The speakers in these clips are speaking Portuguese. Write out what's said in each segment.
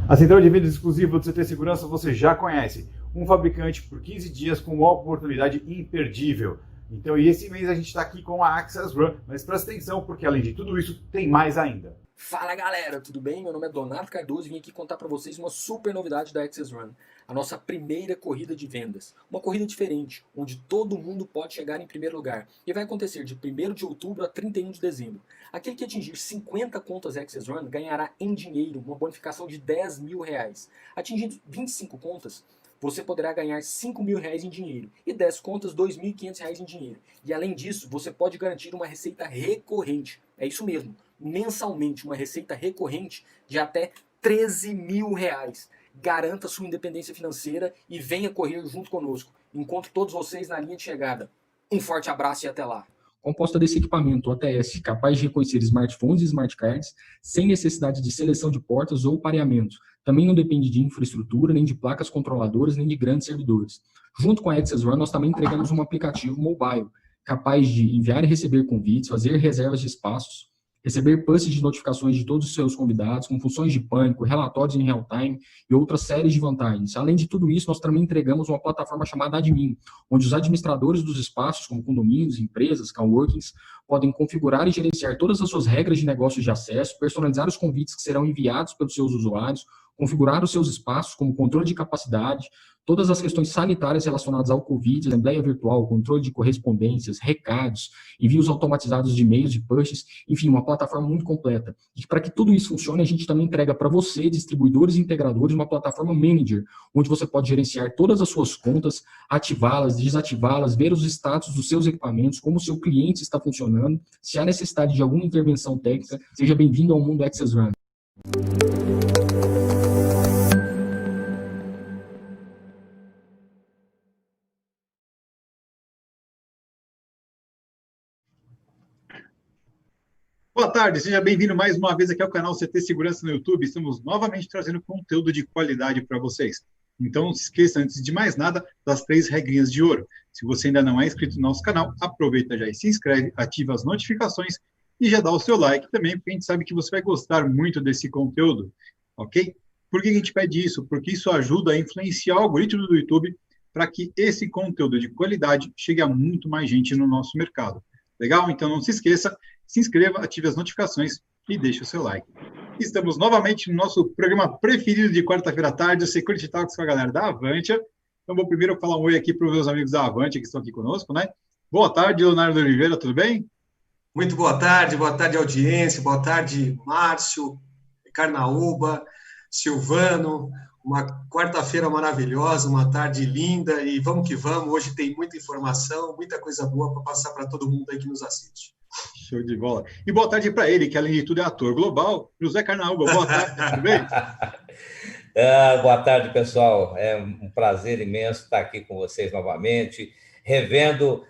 A central de vendas exclusiva do CT Segurança você já conhece. Um fabricante por 15 dias com uma oportunidade imperdível. Então, e esse mês a gente está aqui com a Access Run, mas presta atenção porque além de tudo isso, tem mais ainda. Fala galera, tudo bem? Meu nome é Donato Cardoso e vim aqui contar para vocês uma super novidade da Access Run. A nossa primeira corrida de vendas. Uma corrida diferente, onde todo mundo pode chegar em primeiro lugar. E vai acontecer de 1º de outubro a 31 de dezembro. Aquele que atingir 50 contas Access Run ganhará em dinheiro uma bonificação de R$10.000. Atingindo 25 contas, você poderá ganhar R$5.000 em dinheiro e 10 contas R$2.500 em dinheiro. E além disso, você pode garantir uma receita recorrente. É isso mesmo, mensalmente uma receita recorrente de até R$13.000. Garanta sua independência financeira e venha correr junto conosco. Encontro todos vocês na linha de chegada. Um forte abraço e até lá. Composta desse equipamento OTS capaz de reconhecer smartphones e smart cards sem necessidade de seleção de portas ou pareamento. Também não depende de infraestrutura, nem de placas controladoras, nem de grandes servidores. Junto com a Access Run, nós também entregamos um aplicativo mobile capaz de enviar e receber convites, fazer reservas de espaços, receber pushes de notificações de todos os seus convidados, com funções de pânico, relatórios em real time e outras séries de vantagens. Além de tudo isso, nós também entregamos uma plataforma chamada Admin, onde os administradores dos espaços, como condomínios, empresas, coworkings, podem configurar e gerenciar todas as suas regras de negócios de acesso, personalizar os convites que serão enviados pelos seus usuários, configurar os seus espaços como controle de capacidade, todas as questões sanitárias relacionadas ao Covid, assembleia virtual, controle de correspondências, recados, envios automatizados de e-mails e pushes, enfim, uma plataforma muito completa. E para que tudo isso funcione, a gente também entrega para você, distribuidores e integradores, uma plataforma Manager, onde você pode gerenciar todas as suas contas, ativá-las, desativá-las, ver os status dos seus equipamentos, como o seu cliente está funcionando. Se há necessidade de alguma intervenção técnica, seja bem-vindo ao mundo Access Run. Boa tarde, seja bem-vindo mais uma vez aqui ao canal CT Segurança no YouTube. Estamos novamente trazendo conteúdo de qualidade para vocês. Então, não se esqueça, antes de mais nada, das 3 regrinhas de ouro. Se você ainda não é inscrito no nosso canal, aproveita já e se inscreve, ativa as notificações e já dá o seu like também, porque a gente sabe que você vai gostar muito desse conteúdo, ok? Por que a gente pede isso? Porque isso ajuda a influenciar o algoritmo do YouTube para que esse conteúdo de qualidade chegue a muito mais gente no nosso mercado. Legal? Então, não se esqueça, se inscreva, ative as notificações e deixe o seu like. Estamos novamente no nosso programa preferido de quarta-feira à tarde, o Security Talks com a galera da Avantia. Então, vou primeiro falar um oi aqui para os meus amigos da Avantia que estão aqui conosco, né? Boa tarde, Leonardo Oliveira, tudo bem? Muito boa tarde audiência, boa tarde, Márcio, Carnaúba, Silvano, uma quarta-feira maravilhosa, uma tarde linda e vamos que vamos, hoje tem muita informação, muita coisa boa para passar para todo mundo aí que nos assiste. Show de bola. E boa tarde para ele, que além de tudo é ator global, José Carnaúba, boa tarde, tudo bem? Boa tarde, pessoal, é um prazer imenso estar aqui com vocês novamente, revendo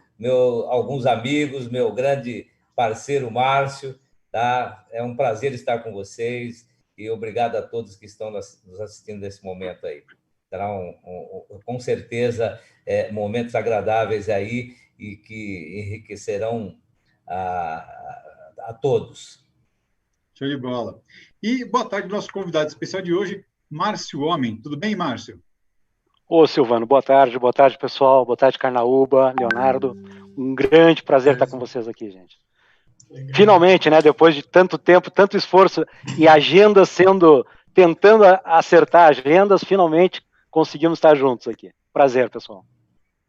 alguns amigos, meu grande parceiro Márcio, tá? É um prazer estar com vocês e obrigado a todos que estão nos assistindo nesse momento aí. Será com certeza momentos agradáveis aí e que enriquecerão a todos. Show de bola. E boa tarde, nosso convidado especial de hoje, Márcio Homem. Tudo bem, Márcio? Ô, Silvano, boa tarde, pessoal, boa tarde, Carnaúba, Leonardo. Um grande prazer estar com vocês aqui, gente. Finalmente, né, depois de tanto tempo, tanto esforço e agendas tentando acertar agendas, finalmente conseguimos estar juntos aqui. Prazer, pessoal.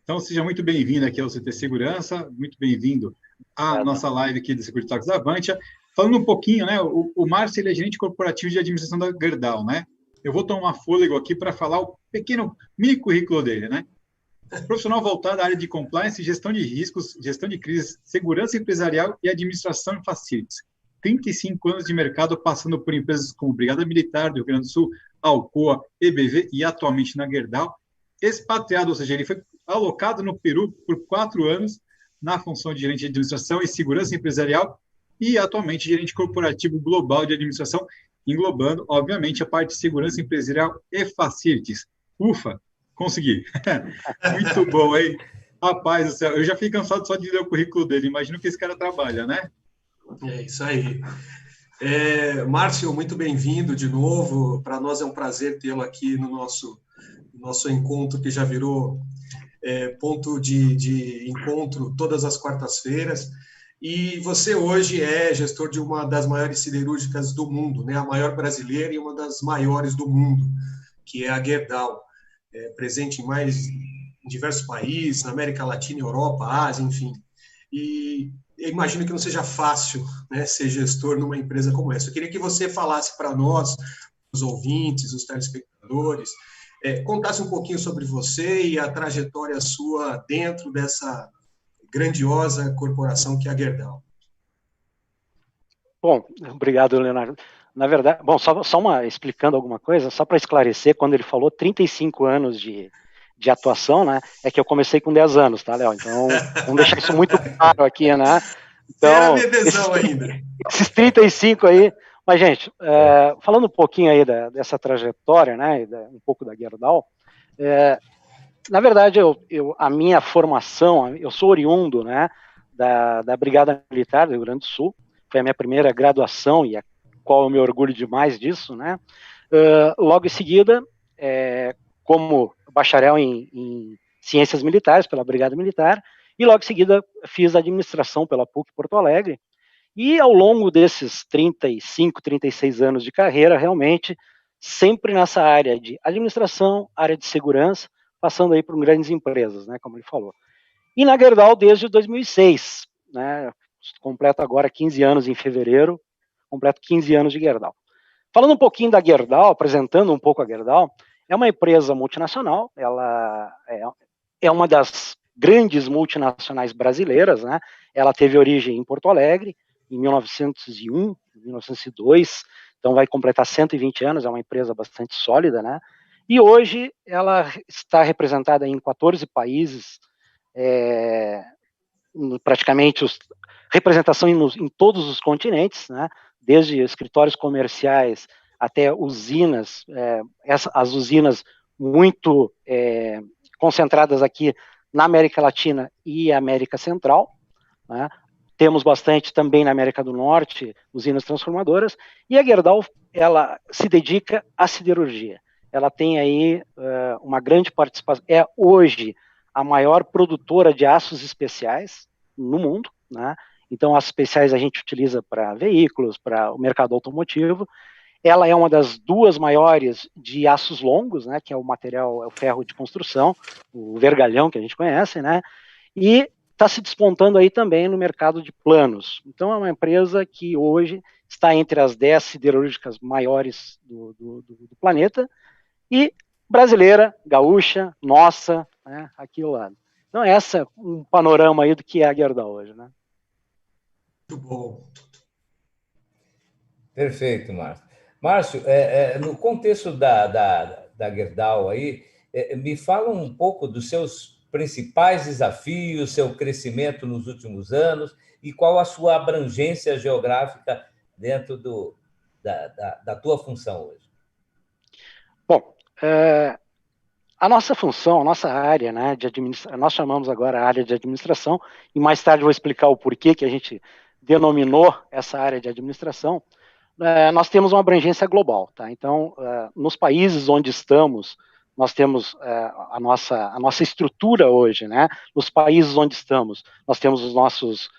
Então, seja muito bem-vindo aqui ao CT Segurança, muito bem-vindo à nossa live aqui do Security Talks da Avantia. Falando um pouquinho, né, o Márcio, ele é gerente corporativo de administração da Gerdau, né? Eu vou tomar fôlego aqui para falar o pequeno mini currículo dele, né? Profissional voltado à área de compliance, gestão de riscos, gestão de crises, segurança empresarial e administração de facilities. 35 anos de mercado, passando por empresas como Brigada Militar do Rio Grande do Sul, Alcoa, EBV e atualmente na Gerdau. Expatriado, ou seja, ele foi alocado no Peru por 4 anos na função de gerente de administração e segurança empresarial e atualmente gerente corporativo global de administração, englobando, obviamente, a parte de segurança empresarial e facilities. Ufa! Consegui. Muito bom, hein? Rapaz do céu, eu já fiquei cansado só de ler o currículo dele. Imagino que esse cara trabalha, né? É isso aí. Márcio, muito bem-vindo de novo. Para nós é um prazer tê-lo aqui no nosso encontro, que já virou ponto de encontro todas as quartas-feiras. E você hoje é gestor de uma das maiores siderúrgicas do mundo, né? A maior brasileira e uma das maiores do mundo, que é a Gerdau, presente em diversos países, na América Latina, Europa, Ásia, enfim. E eu imagino que não seja fácil, né, ser gestor numa empresa como essa. Eu queria que você falasse para nós, os ouvintes, os telespectadores, contasse um pouquinho sobre você e a trajetória sua dentro dessa grandiosa corporação que é a Gerdau. Bom, obrigado, Leonardo. Na verdade, bom, explicando alguma coisa, só para esclarecer, quando ele falou 35 anos de atuação, né, é que eu comecei com 10 anos, tá, Léo? Então, vamos deixar isso muito claro aqui, né? Então, esses 35 aí, mas, gente, falando um pouquinho aí dessa trajetória, né, um pouco da Gerdau, na verdade, a minha formação, eu sou oriundo, né, da Brigada Militar do Rio Grande do Sul, foi a minha primeira graduação e a qual eu me orgulho demais disso, né? Logo em seguida, como bacharel em Ciências Militares pela Brigada Militar, e logo em seguida fiz administração pela PUC Porto Alegre, e ao longo desses 35, 36 anos de carreira, realmente, sempre nessa área de administração, área de segurança, passando aí por grandes empresas, né, como ele falou. E na Gerdau desde 2006, né, completo agora 15 anos em fevereiro, completo 15 anos de Gerdau. Falando um pouquinho da Gerdau, apresentando um pouco a Gerdau, é uma empresa multinacional, ela é uma das grandes multinacionais brasileiras, né? Ela teve origem em Porto Alegre, em 1901, 1902, então vai completar 120 anos, é uma empresa bastante sólida, né? E hoje ela está representada em 14 países, praticamente representação em todos os continentes, né? Desde escritórios comerciais até usinas, as usinas muito concentradas aqui na América Latina e América Central, né? Temos bastante também na América do Norte, usinas transformadoras, e a Gerdau, ela se dedica à siderurgia. Ela tem aí uma grande participação, é hoje a maior produtora de aços especiais no mundo, né? Então, aços especiais a gente utiliza para veículos, para o mercado automotivo. Ela é uma das duas maiores de aços longos, né? Que é o material, é o ferro de construção, o vergalhão que a gente conhece, né? E está se despontando aí também no mercado de planos. Então, é uma empresa que hoje está entre as 10 siderúrgicas maiores do planeta e brasileira, gaúcha, nossa, né, aqui ao lado. Então, essa é um panorama aí do que é a Gerdau hoje, né? Muito bom. Perfeito, Márcio. Márcio, no contexto da Gerdau aí, me fala um pouco dos seus principais desafios, seu crescimento nos últimos anos e qual a sua abrangência geográfica dentro da tua função hoje. Bom, a nossa função, a nossa área, né, de administração, nós chamamos agora a área de administração, e mais tarde vou explicar o porquê que a gente denominou essa área de administração. Nós temos uma abrangência global, tá? Então, nos países onde estamos, nós temos a nossa estrutura hoje, né? Nos países onde estamos, nós temos os nossos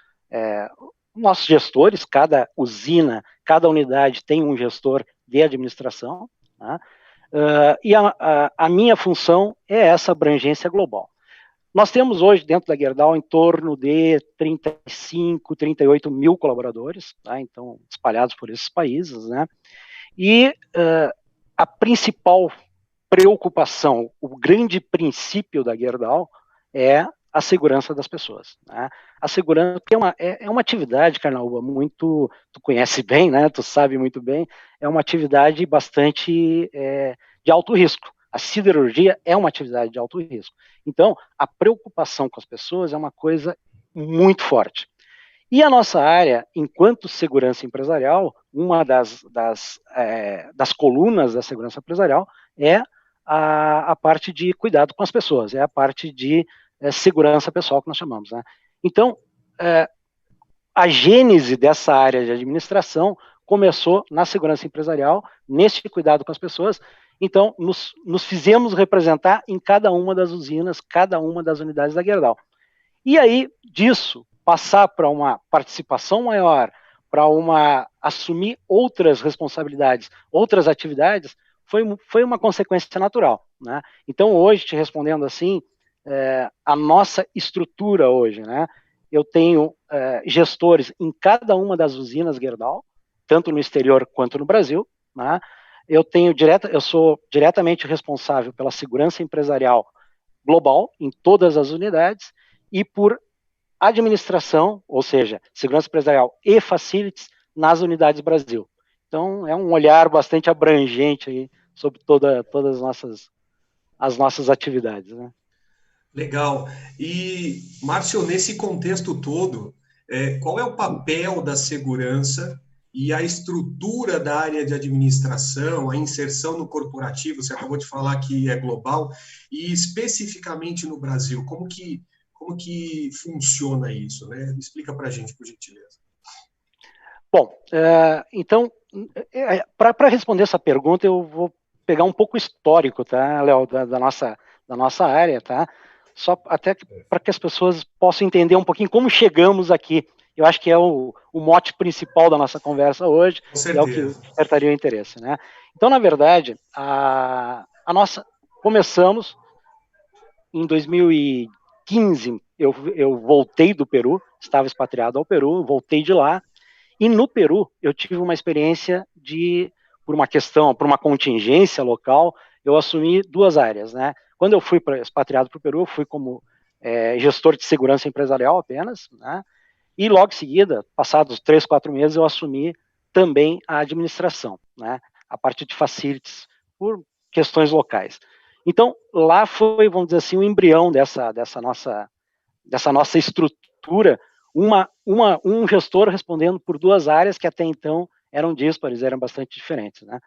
gestores, cada usina, cada unidade tem um gestor de administração, né? E a minha função é essa abrangência global. Nós temos hoje, dentro da Gerdau, em torno de 35, 38 mil colaboradores, tá? Então, espalhados por esses países, né? E a principal preocupação, o grande princípio da Gerdau é a segurança das pessoas, né? A segurança, porque é uma atividade, Carnaúba, muito, tu conhece bem, né? Tu sabe muito bem, é uma atividade bastante de alto risco. A siderurgia é uma atividade de alto risco. Então, a preocupação com as pessoas é uma coisa muito forte. E a nossa área, enquanto segurança empresarial, uma das colunas da segurança empresarial é a parte de cuidado com as pessoas, é a parte de segurança pessoal que nós chamamos, né? Então, a gênese dessa área de administração começou na segurança empresarial, nesse cuidado com as pessoas. Então, nos fizemos representar em cada uma das usinas, cada uma das unidades da Gerdau. E aí, disso, passar para uma participação maior, para assumir outras responsabilidades, outras atividades, foi uma consequência natural, né? Então, hoje, te respondendo assim, a nossa estrutura hoje, né? Eu tenho gestores em cada uma das usinas Gerdau, tanto no exterior quanto no Brasil, né? Eu sou diretamente responsável pela segurança empresarial global em todas as unidades e por administração, ou seja, segurança empresarial e facilities nas unidades Brasil. Então, é um olhar bastante abrangente aí sobre todas as nossas atividades, né? Legal. E, Márcio, nesse contexto todo, qual é o papel da segurança e a estrutura da área de administração, a inserção no corporativo? Você acabou de falar que é global, e especificamente no Brasil, como que funciona isso, né? Explica para a gente, por gentileza. Bom, então, para responder essa pergunta, eu vou pegar um pouco histórico, tá, Léo, da nossa área, tá? Só até para que as pessoas possam entender um pouquinho como chegamos aqui. Eu acho que é o mote principal da nossa conversa hoje, e é o que despertaria o interesse, né? Então, na verdade, começamos em 2015, eu voltei do Peru, estava expatriado ao Peru, voltei de lá, e no Peru eu tive uma experiência por uma contingência local, eu assumi duas áreas, né? Quando eu fui expatriado para o Peru, eu fui como gestor de segurança empresarial apenas, né? E logo em seguida, passados 3, 4 meses, eu assumi também a administração, né? A parte de facilities, por questões locais. Então, lá foi, vamos dizer assim, o embrião dessa nossa estrutura, um gestor respondendo por duas áreas que até então eram díspares, eram bastante diferentes, né?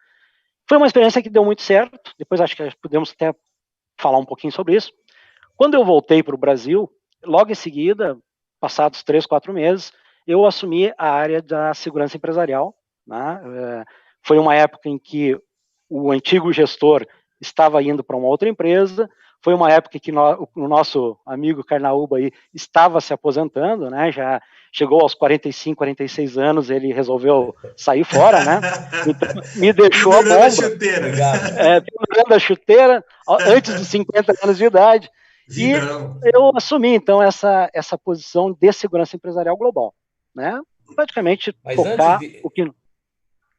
Foi uma experiência que deu muito certo, depois acho que podemos até falar um pouquinho sobre isso. Quando eu voltei para o Brasil, logo em seguida, passados 3, 4 meses, eu assumi a área da segurança empresarial, né? Foi uma época em que o antigo gestor estava indo para uma outra empresa, foi uma época que o nosso amigo Carnaúba aí estava se aposentando, né? Já chegou aos 45, 46 anos, ele resolveu sair fora, né? Então, me deixou a bomba. Pendurando a chuteira, antes dos 50 anos de idade. E eu assumi, então, essa posição de segurança empresarial global, né? Praticamente tocar o que...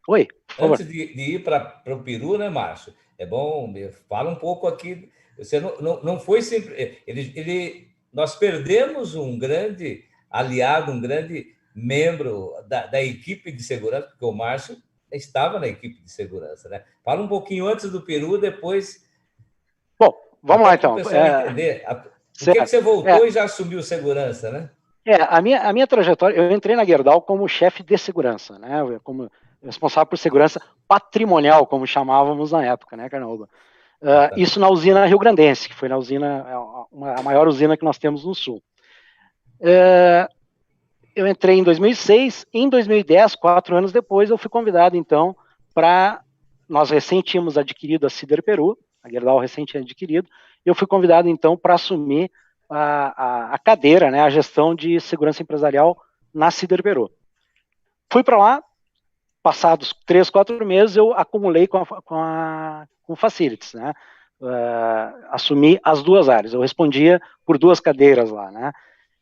Oi, por favor. Antes de ir para o Peru, né, Márcio? É bom, fala um pouco aqui. Você não foi sempre... nós perdemos um grande aliado, um grande membro da equipe de segurança, porque o Márcio estava na equipe de segurança, né? Fala um pouquinho antes do Peru, depois... Bom, vamos lá, então. Para o pessoal entender. Por que você voltou e já assumiu segurança, né? A minha trajetória... Eu entrei na Gerdau como chefe de segurança, né? Como responsável por segurança patrimonial, como chamávamos na época, né, Carnaúba? Isso na usina rio-grandense, que foi a maior usina que nós temos no sul. Eu entrei em 2006, em 2010, 4 anos depois, eu fui convidado, então, nós recém tínhamos adquirido a Sider Peru, a Gerdau recém tinha adquirido, e eu fui convidado, então, para assumir a cadeira, né, a gestão de segurança empresarial na Sider Peru. Fui para lá, passados 3, 4 meses, eu acumulei com facilities, né? Assumi as duas áreas, eu respondia por 2 cadeiras lá, né?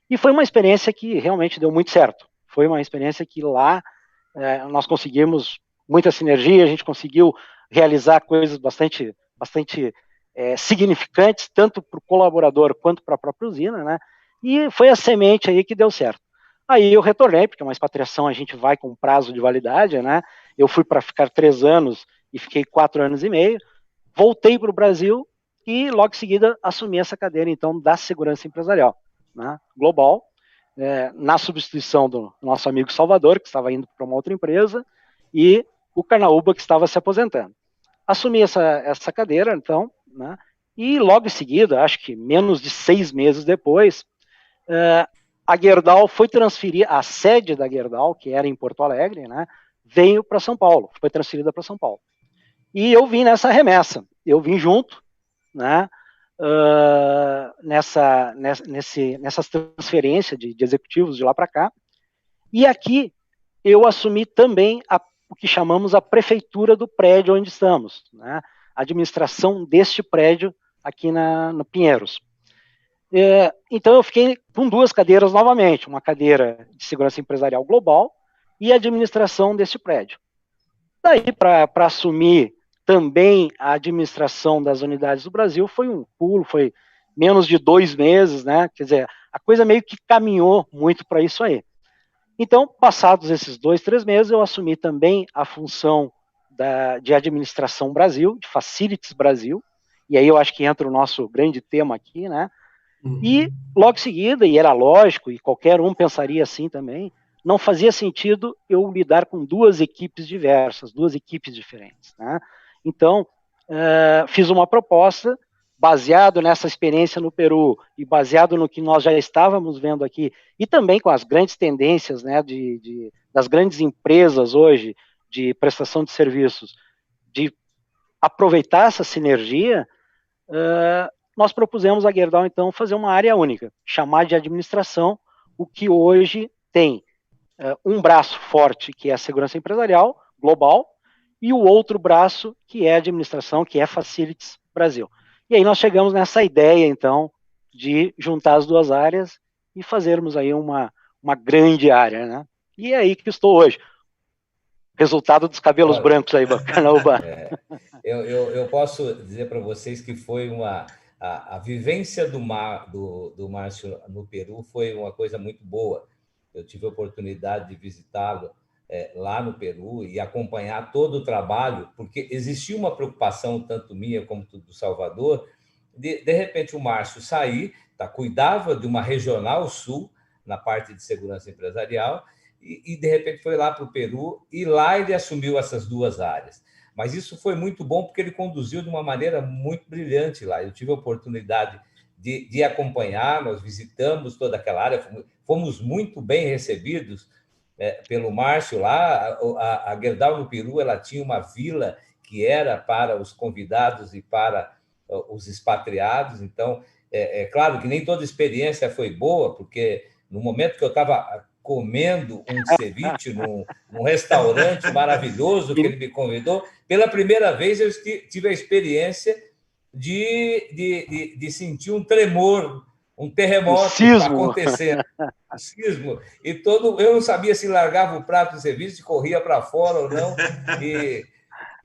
E foi uma experiência que realmente deu muito certo. Foi uma experiência que lá nós conseguimos muita sinergia, a gente conseguiu realizar coisas bastante significantes, tanto para o colaborador quanto para a própria usina, né? E foi a semente aí que deu certo. Aí eu retornei, porque uma expatriação a gente vai com prazo de validade, né? Eu fui para ficar 3 anos e fiquei 4 anos e meio, voltei para o Brasil e logo em seguida assumi essa cadeira, então, da segurança empresarial, né? Global, na substituição do nosso amigo Salvador, que estava indo para uma outra empresa, e o Carnaúba, que estava se aposentando. Assumi essa cadeira, então, né? E logo em seguida, acho que menos de 6 meses depois, a Gerdau foi transferir, a sede da Gerdau, que era em Porto Alegre, né, veio para São Paulo, foi transferida para São Paulo. E eu vim nessa remessa, eu vim junto, né, nessas transferências de executivos de lá para cá, e aqui eu assumi também o que chamamos a prefeitura do prédio onde estamos, né, a administração deste prédio aqui no Pinheiros. Então eu fiquei com 2 cadeiras novamente, uma cadeira de segurança empresarial global e administração deste prédio. Daí, para assumir também a administração das unidades do Brasil, foi um pulo, foi menos de 2 meses, né? Quer dizer, a coisa meio que caminhou muito para isso aí. Então, passados esses 2, 3 meses, eu assumi também a função de administração Brasil, de Facilities Brasil, e aí eu acho que entra o nosso grande tema aqui, né? E logo em seguida, e era lógico, e qualquer um pensaria assim também, não fazia sentido eu lidar com 2 equipes diversas, 2 equipes diferentes, né? Então, fiz uma proposta, baseado nessa experiência no Peru, e baseado no que nós já estávamos vendo aqui, e também com as grandes tendências, né, das grandes empresas hoje, de prestação de serviços, de aproveitar essa sinergia, nós propusemos à Gerdau, então, fazer uma área única, chamar de administração, o que hoje tem um braço forte, que é a segurança empresarial, global, e o outro braço, que é a administração, que é Facilities Brasil. E aí nós chegamos nessa ideia, então, de juntar as 2 áreas e fazermos aí uma grande área, né? E é aí que estou hoje. Resultado dos cabelos brancos aí, Carnaúba. Eu posso dizer para vocês que foi a vivência do Márcio no Peru foi uma coisa muito boa. Eu tive a oportunidade de visitá-lo lá no Peru e acompanhar todo o trabalho, porque existia uma preocupação, tanto minha como do Salvador, de repente o Márcio sair, cuidava de uma regional sul, na parte de segurança empresarial, e de repente foi lá para o Peru, e lá ele assumiu essas 2 áreas. Mas isso foi muito bom, porque ele conduziu de uma maneira muito brilhante lá. Eu tive a oportunidade de acompanhar, nós visitamos toda aquela área, fomos muito bem recebidos pelo Márcio lá. A Gerdau no Peru, ela tinha uma vila que era para os convidados e para os expatriados. Então, é claro que nem toda experiência foi boa, porque no momento que eu estava comendo um ceviche num restaurante maravilhoso que ele me convidou, pela primeira vez eu tive a experiência de sentir um tremor, um terremoto acontecendo, um sismo, e eu não sabia se largava o prato de ceviche, se corria para fora ou não, e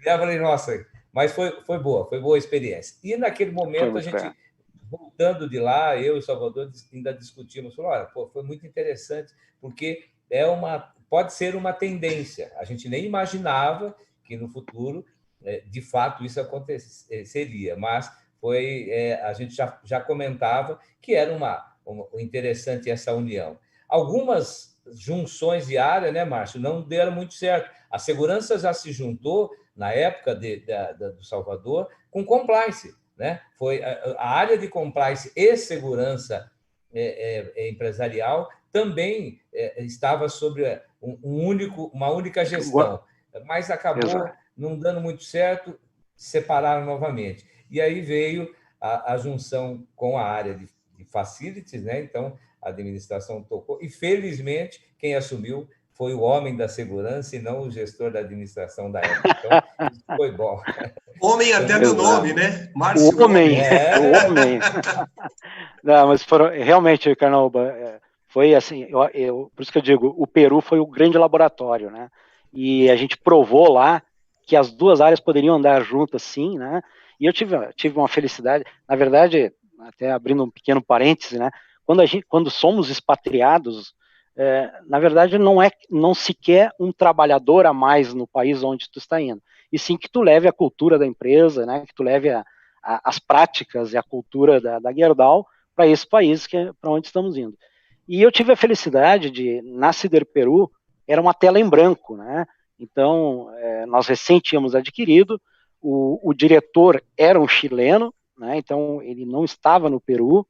eu falei, nossa, mas foi boa a experiência. E naquele momento a gente, voltando de lá, eu e o Salvador ainda discutimos, falou, olha, foi muito interessante, porque pode ser uma tendência. A gente nem imaginava que no futuro, de fato, isso aconteceria, mas a gente já comentava que era interessante essa união. Algumas junções de área, né, Márcio, não deram muito certo. A segurança já se juntou, na época do Salvador, com compliance, né? Foi a área de compliance e segurança empresarial também estava sobre uma única gestão, mas acabou não dando muito certo, separaram novamente. E aí veio a junção com a área de facilities, né? Então, a administração tocou, e felizmente quem assumiu foi o homem da segurança e não o gestor da administração da época. Então, isso foi bom. Homem até do nome, né? Márcio. O homem. Não, mas realmente, Carnaúba, foi assim, por isso que eu digo, o Peru foi o grande laboratório, né? E a gente provou lá que as 2 áreas poderiam andar juntas, sim, né? E eu tive uma felicidade, na verdade, até abrindo um pequeno parêntese, né? Quando somos expatriados, na verdade, não se quer um trabalhador a mais no país onde tu está indo, e sim que tu leve a cultura da empresa, né? Que tu leve as práticas e a cultura da Gerdau para esse país para onde estamos indo. E eu tive a felicidade na Sider Peru, era uma tela em branco, né? Então, nós recém tínhamos adquirido, o diretor era um chileno, né? Então ele não estava no Peru,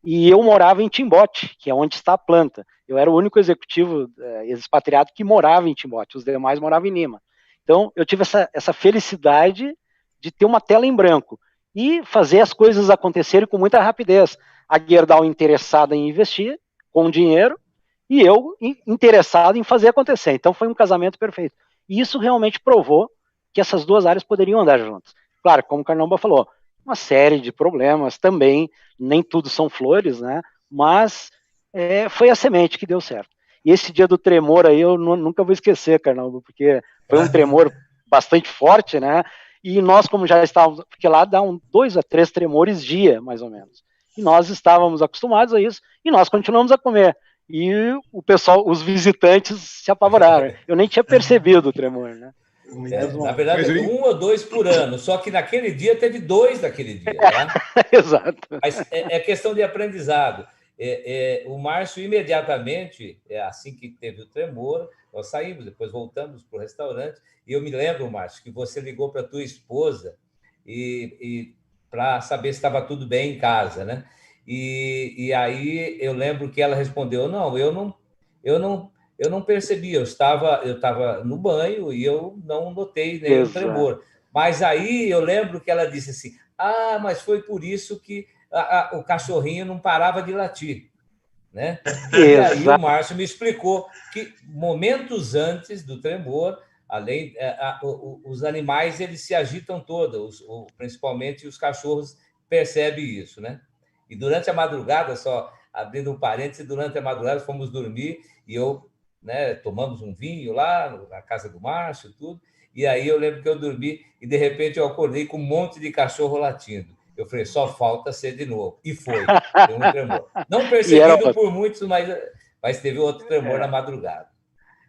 E eu morava em Timbote, que é onde está a planta. Eu era o único executivo expatriado que morava em Timbote, os demais moravam em Lima. Então, eu tive essa felicidade de ter uma tela em branco e fazer as coisas acontecerem com muita rapidez. A Gerdau interessada em investir com dinheiro e eu interessado em fazer acontecer. Então, foi um casamento perfeito. E isso realmente provou que essas duas áreas poderiam andar juntas. Claro, como o Carnaúba falou, uma série de problemas também, nem tudo são flores, né? Mas foi a semente que deu certo. E esse dia do tremor aí eu nunca vou esquecer, Carnaúba, porque foi um tremor bastante forte, né? E nós, como já estávamos, porque lá dá 2 a 3 tremores dia, mais ou menos. E nós estávamos acostumados a isso, e nós continuamos a comer. E o pessoal, os visitantes se apavoraram. Eu nem tinha percebido o tremor, né? Na verdade, 1 ou 2 por ano, só que naquele dia teve 2 naquele dia. Tá? Exato. Mas é questão de aprendizado. O Márcio, imediatamente, assim que teve o tremor, nós saímos, depois voltamos para o restaurante, e eu me lembro, Márcio, que você ligou para a tua esposa e para saber se estava tudo bem em casa, né? E aí eu lembro que ela respondeu, não, eu não percebi, eu estava no banho e eu não notei nenhum tremor. Mas aí eu lembro que ela disse assim, mas foi por isso que o cachorrinho não parava de latir, né? E aí o Márcio me explicou que momentos antes do tremor, além os animais eles se agitam todos, principalmente os cachorros percebem isso, né? E durante a madrugada, só abrindo um parênteses, durante a madrugada fomos dormir e eu, né, tomamos um vinho lá na casa do Márcio e tudo, e aí eu lembro que eu dormi e de repente eu acordei com um monte de cachorro latindo. Eu falei, só falta ser de novo. E foi, deu um tremor. Não percebido por muitos, mas teve outro tremor na madrugada.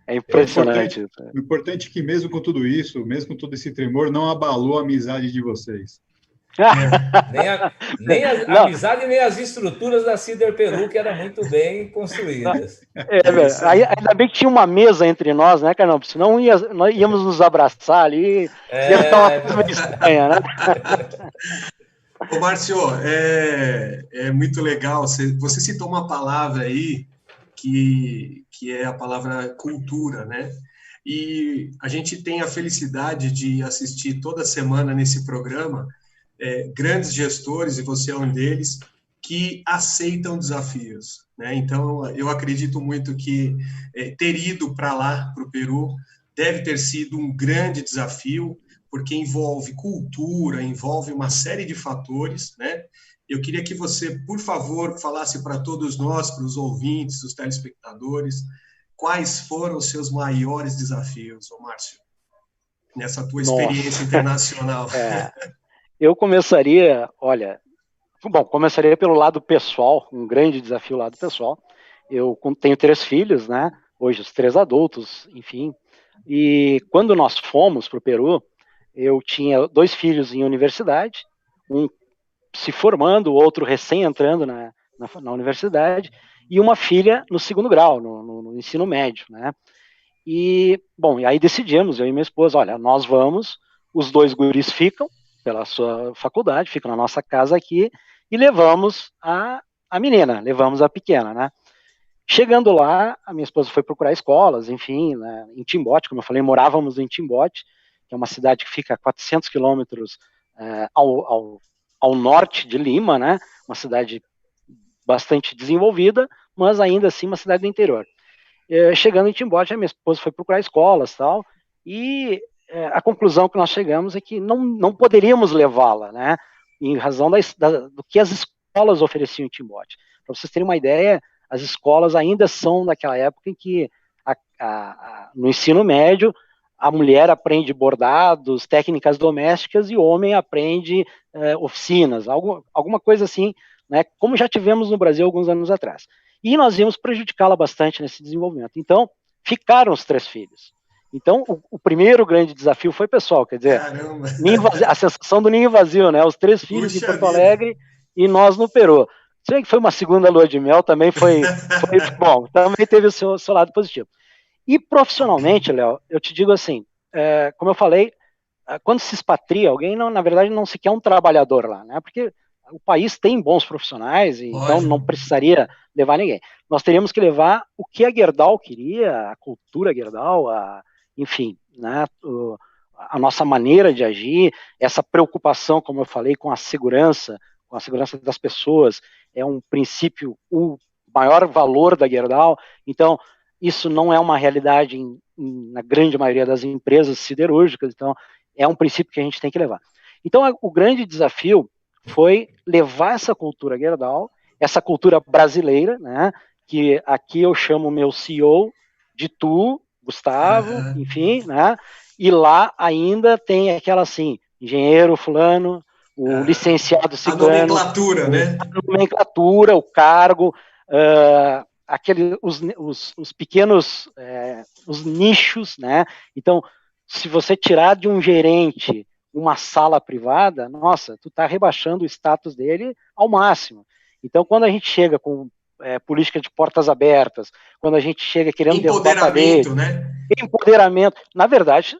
É impressionante. O importante é que mesmo com tudo isso, mesmo com todo esse tremor, não abalou a amizade de vocês. Nem a amizade, nem as estruturas da Cider Peru, que eram muito bem construídas. Ainda bem que tinha uma mesa entre nós, né, Carnão? Senão nós íamos nos abraçar ali. Ia ficar uma coisa meio estranha, né? Ô, Márcio, é muito legal. Você citou uma palavra aí que é a palavra cultura, né? E a gente tem a felicidade de assistir toda semana nesse programa grandes gestores, e você é um deles, que aceitam desafios, né? Então, eu acredito muito que ter ido para lá, para o Peru, deve ter sido um grande desafio, porque envolve cultura, envolve uma série de fatores, né? Eu queria que você, por favor, falasse para todos nós, para os ouvintes, os telespectadores, quais foram os seus maiores desafios, ô Márcio, nessa tua experiência internacional. Eu começaria pelo lado pessoal, um grande desafio lado pessoal. Eu tenho 3 filhos, né? Hoje os 3 adultos, enfim. E quando nós fomos para o Peru, eu tinha 2 filhos em universidade, um se formando, o outro recém entrando na universidade, e uma filha no 2º grau, no ensino médio, né? E aí decidimos, eu e minha esposa, olha, nós vamos, os 2 guris ficam pela sua faculdade, ficam na nossa casa aqui, e levamos a menina, levamos a pequena, né? Chegando lá, a minha esposa foi procurar escolas, enfim, né, em Timbote, como eu falei, morávamos em Timbote, que é uma cidade que fica a 400 quilômetros ao norte de Lima, né? Uma cidade bastante desenvolvida, mas ainda assim uma cidade do interior. Chegando em Timbote, a minha esposa foi procurar escolas e tal, e a conclusão que nós chegamos é que não poderíamos levá-la, né? Em razão do que as escolas ofereciam em Timbote. Para vocês terem uma ideia, as escolas ainda são daquela época em que no ensino médio a mulher aprende bordados, técnicas domésticas, e o homem aprende oficinas, alguma coisa assim, né, como já tivemos no Brasil alguns anos atrás. E nós íamos prejudicá-la bastante nesse desenvolvimento. Então, ficaram os 3 filhos. Então, o primeiro grande desafio foi pessoal, quer dizer, a sensação do ninho vazio, né? Os 3 filhos em Porto Alegre e nós no Peru. Se bem que foi uma segunda lua de mel, também foi bom, também teve o seu lado positivo. E profissionalmente, Léo, eu te digo assim, como eu falei, quando se expatria alguém, na verdade não se quer um trabalhador lá, né? Porque o país tem bons profissionais, e então Lógico. não precisaria levar ninguém. Nós teríamos que levar o que a Gerdau queria, a cultura Gerdau, enfim, né, a nossa maneira de agir, essa preocupação, como eu falei, com a segurança das pessoas, é um princípio, o maior valor da Gerdau. Então, isso não é uma realidade na grande maioria das empresas siderúrgicas, então é um princípio que a gente tem que levar. Então, o grande desafio foi levar essa cultura Gerdau, essa cultura brasileira, né, que aqui eu chamo meu CEO de tu, Gustavo, enfim, né, e lá ainda tem aquela assim, engenheiro fulano, o licenciado ciclano, a nomenclatura, né? A nomenclatura, o cargo, os pequenos, os nichos, né? Então, se você tirar de um gerente uma sala privada, nossa, tu está rebaixando o status dele ao máximo. Então, quando a gente chega com política de portas abertas, quando a gente chega querendo derrubar a parede, né? Empoderamento, na verdade,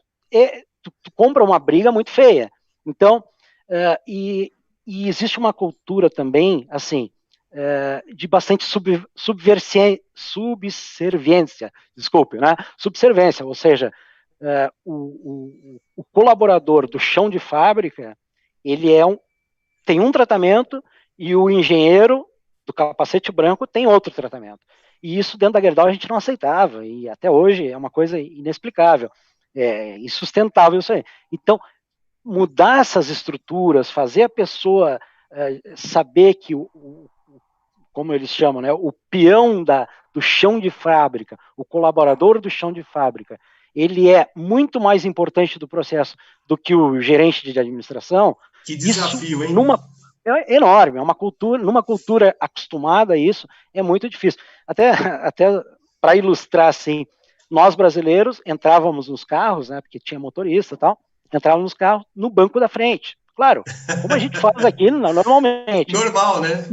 tu compra uma briga muito feia. Então, e existe uma cultura também, assim, de bastante subserviência, desculpe, né? Subserviência, ou seja, o colaborador do chão de fábrica, ele tem um tratamento, e o engenheiro do capacete branco tem outro tratamento. E isso dentro da Gerdau a gente não aceitava, e até hoje é uma coisa inexplicável, insustentável isso aí. Então, mudar essas estruturas, fazer a pessoa saber que como eles chamam, né, o peão do chão de fábrica, o colaborador do chão de fábrica, ele é muito mais importante do processo do que o gerente de administração. Que desafio, hein? É enorme, numa cultura acostumada a isso, é muito difícil. Até para ilustrar, assim, nós brasileiros entrávamos nos carros, né, porque tinha motorista e tal, entrávamos nos carros no banco da frente. Claro, como a gente faz aqui normalmente. Normal, né?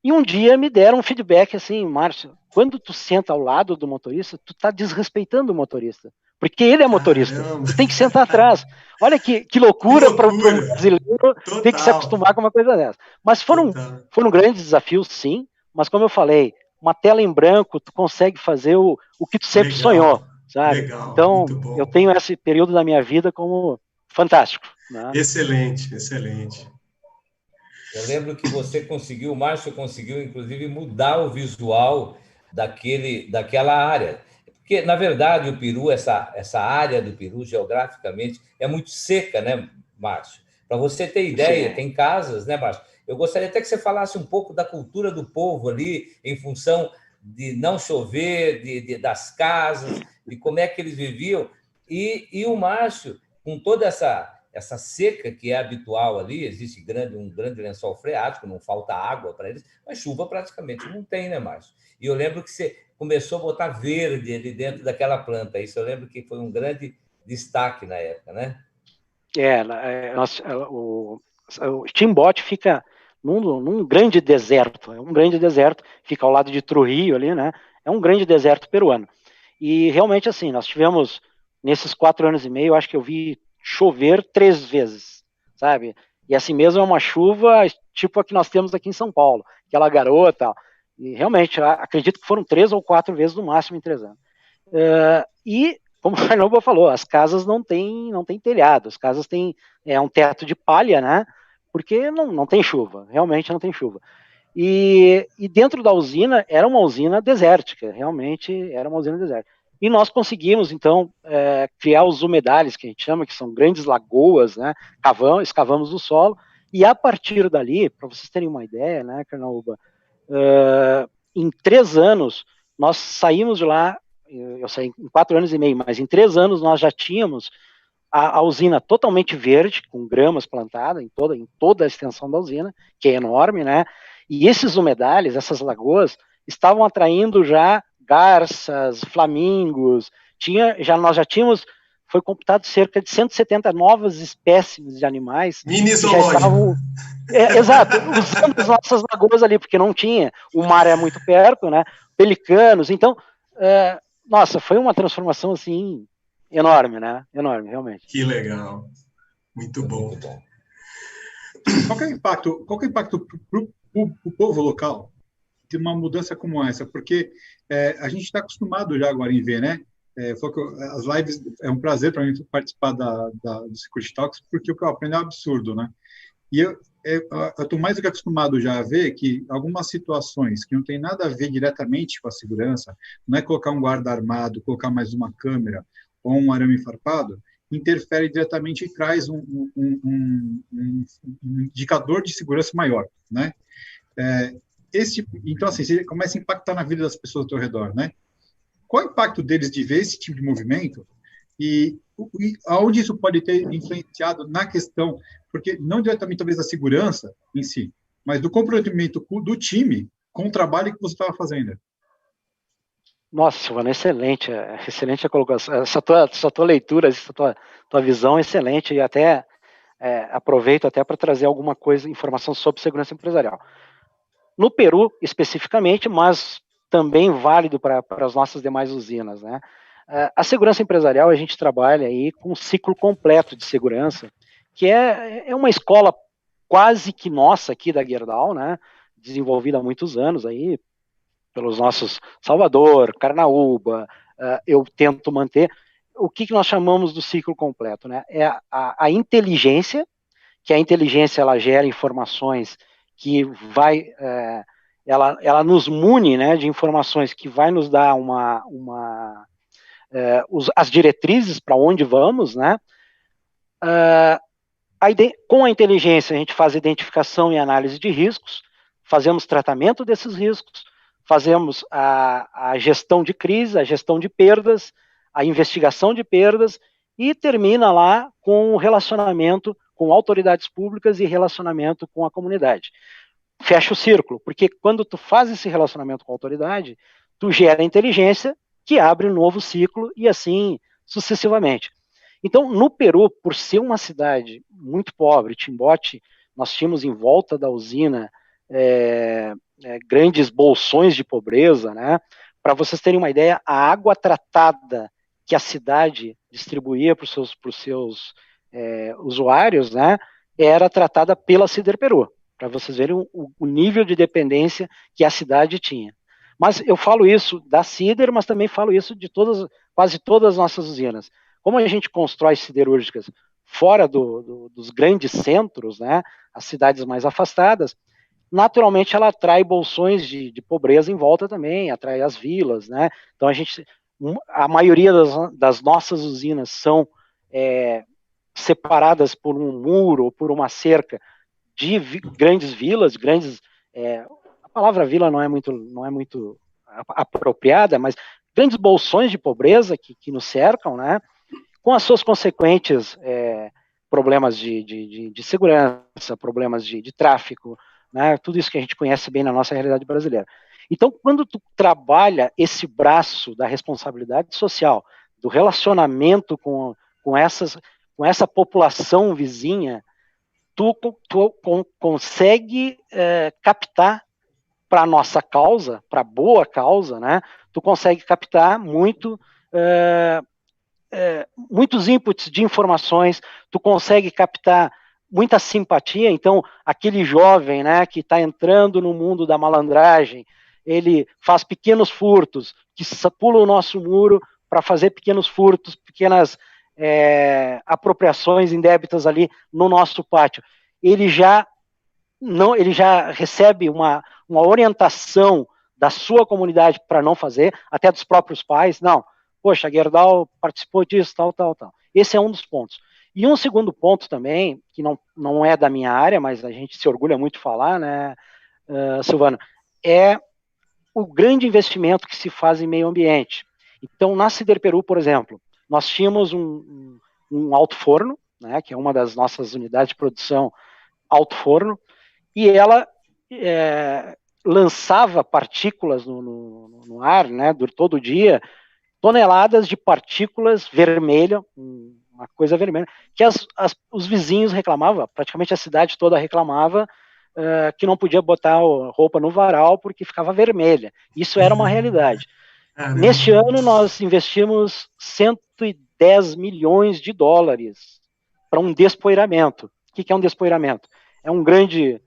E um dia me deram um feedback assim, Márcio, quando tu senta ao lado do motorista, tu tá desrespeitando o motorista. Porque ele é motorista, tu tem que sentar atrás. Olha que loucura para um brasileiro ter que se acostumar com uma coisa dessa. Mas foram grandes desafios, sim, mas como eu falei, uma tela em branco, tu consegue fazer o que tu sempre sonhou, sabe? Legal, então, eu tenho esse período da minha vida como fantástico. Né? Excelente, excelente. Eu lembro que o Márcio conseguiu, inclusive, mudar o visual daquela área. Porque, na verdade, o Peru, essa área do Peru, geograficamente, é muito seca, né, Márcio? Para você ter ideia, tem casas, né, Márcio? Eu gostaria até que você falasse um pouco da cultura do povo ali, em função de não chover, das casas, de como é que eles viviam. E o Márcio, com toda essa seca que é habitual ali, existe um grande lençol freático, não falta água para eles, mas chuva praticamente não tem, né, Márcio? E eu lembro que você começou a botar verde ali dentro daquela planta. Isso eu lembro que foi um grande destaque na época, né? O Timbó fica num grande deserto, fica ao lado de Trujillo ali, né? É um grande deserto peruano. E realmente, assim, nós tivemos, nesses 4 anos e meio, eu acho que eu vi chover 3 vezes, sabe? E assim mesmo é uma chuva tipo a que nós temos aqui em São Paulo, aquela garoa e tal. E realmente, acredito que foram 3 ou 4 vezes no máximo em 3 anos. E, como o Arnaldo falou, as casas não têm telhado, as casas têm um teto de palha, né? Porque não tem chuva, realmente não tem chuva. E dentro da usina, era uma usina desértica, realmente era uma usina desértica. E nós conseguimos, então, criar os humedales, que a gente chama, que são grandes lagoas, né? Escavamos o solo, e a partir dali, para vocês terem uma ideia, né, Carnaúba, em 3 anos, nós saímos de lá, eu saí em 4 anos e meio, mas em 3 anos nós já tínhamos a usina totalmente verde, com gramas plantadas em toda a extensão da usina, que é enorme, né? E esses humedales, essas lagoas, estavam atraindo já garças, flamingos, nós já tínhamos, foi computado cerca de 170 novas espécimes de animais. Mini zoológico. Exato, usando as nossas lagoas ali, porque não tinha, o mar é muito perto, né? Pelicanos, então, nossa, foi uma transformação assim enorme, né? Enorme, realmente. Que legal, muito bom. Qual que é o impacto para o povo local de uma mudança como essa? Porque a gente está acostumado já agora em ver, né? As lives é um prazer para mim participar do Security Talks, porque o que eu aprendo é absurdo, né? E eu estou mais do que acostumado já a ver que algumas situações que não tem nada a ver diretamente com a segurança, não é colocar um guarda armado, colocar mais uma câmera ou um arame farpado, interfere diretamente e traz um indicador de segurança maior, né? Então, assim, você começa a impactar na vida das pessoas ao teu redor, né? Qual é o impacto deles de ver esse tipo de movimento e aonde isso pode ter influenciado na questão, porque não diretamente talvez da segurança em si, mas do comprometimento do time com o trabalho que você estava fazendo? Nossa, Silvana, excelente a colocação. Essa tua leitura, essa tua visão é excelente, e até aproveito até para trazer alguma coisa, informação sobre segurança empresarial. No Peru, especificamente, mas também válido para as nossas demais usinas, né? A segurança empresarial, a gente trabalha aí com um ciclo completo de segurança, que é uma escola quase que nossa aqui da Gerdau, né? Desenvolvida há muitos anos aí, pelos nossos Salvador, Carnaúba, eu tento manter. O que nós chamamos do ciclo completo, né? É a inteligência, que a inteligência ela gera informações que ela nos mune, né, de informações que vai nos dar as diretrizes para onde vamos, né? Com a inteligência a gente faz identificação e análise de riscos, fazemos tratamento desses riscos, fazemos a gestão de crise, a gestão de perdas, a investigação de perdas, e termina lá com o relacionamento com autoridades públicas e relacionamento com a comunidade. Fecha o círculo, porque quando tu faz esse relacionamento com a autoridade, tu gera inteligência que abre um novo ciclo e assim sucessivamente. Então, no Peru, por ser uma cidade muito pobre, Chimbote, nós tínhamos em volta da usina grandes bolsões de pobreza, né? Para vocês terem uma ideia, a água tratada que a cidade distribuía para os seus usuários, né, era tratada pela Siderperu, para vocês verem o nível de dependência que a cidade tinha. Mas eu falo isso da Sider, mas também falo isso de quase todas as nossas usinas. Como a gente constrói siderúrgicas fora dos grandes centros, né, as cidades mais afastadas, naturalmente ela atrai bolsões de pobreza em volta também, atrai as vilas, né? Então a maioria das nossas usinas são separadas por um muro ou por uma cerca de grandes vilas, a palavra vila não é muito apropriada, mas grandes bolsões de pobreza que nos cercam, né? Com as suas consequentes problemas de segurança, problemas de tráfico, né? Tudo isso que a gente conhece bem na nossa realidade brasileira. Então, quando tu trabalha esse braço da responsabilidade social, do relacionamento com essa população vizinha, tu consegue captar para a nossa causa, para a boa causa, né? Tu consegue captar muitos inputs de informações, tu consegue captar muita simpatia. Então, aquele jovem, né, que está entrando no mundo da malandragem, ele faz pequenos furtos, que pula o nosso muro para fazer pequenos furtos, pequenas apropriações indébitas ali no nosso pátio. Ele já recebe uma orientação da sua comunidade para não fazer, até dos próprios pais. Não, poxa, a Gerdau participou disso, tal. Esse é um dos pontos. E um segundo ponto também, que não é da minha área, mas a gente se orgulha muito de falar, né, Silvano, é o grande investimento que se faz em meio ambiente. Então, na Siderperu, por exemplo, nós tínhamos um alto forno, né, que é uma das nossas unidades de produção alto forno, e ela lançava partículas no ar, né, todo dia, toneladas de partículas vermelhas, uma coisa vermelha, que os vizinhos reclamavam, praticamente a cidade toda reclamava que não podia botar roupa no varal porque ficava vermelha. Isso era uma realidade. Neste ano, nós investimos 110 milhões de dólares para um despoeiramento. O que é um despoeiramento? é um grande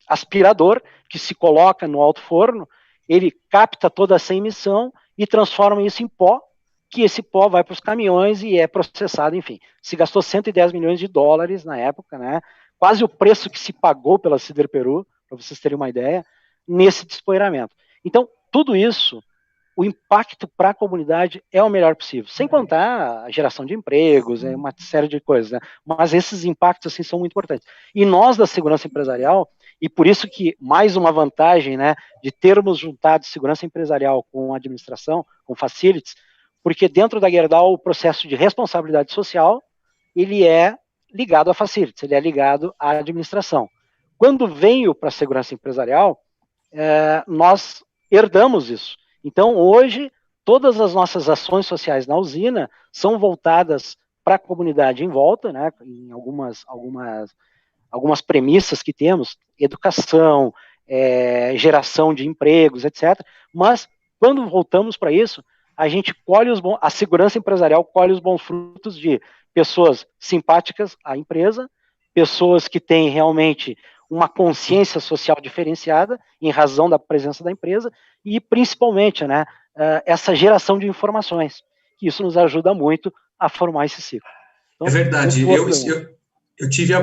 aspirador que se coloca no alto forno, ele capta toda essa emissão e transforma isso em pó, que esse pó vai para os caminhões e é processado, enfim. Se gastou 110 milhões de dólares na época, né? Quase o preço que se pagou pela Siderperu, para vocês terem uma ideia, nesse despoeiramento. Então, tudo isso, o impacto para a comunidade é o melhor possível, sem contar a geração de empregos, uma série de coisas, né? Mas esses impactos assim, são muito importantes. E nós, da segurança empresarial, e por isso que mais uma vantagem, né, de termos juntado segurança empresarial com administração, com facilities, porque dentro da Gerdau o processo de responsabilidade social, ele é ligado a facilities, ele é ligado à administração. Quando veio para a segurança empresarial, nós herdamos isso. Então, hoje, todas as nossas ações sociais na usina são voltadas para a comunidade em volta, né, em algumas premissas que temos, educação, geração de empregos, etc. Mas, quando voltamos para isso, a gente a segurança empresarial colhe os bons frutos de pessoas simpáticas à empresa, pessoas que têm realmente uma consciência social diferenciada em razão da presença da empresa e, principalmente, né, essa geração de informações. Isso nos ajuda muito a formar esse ciclo. Então, é verdade. Eu tive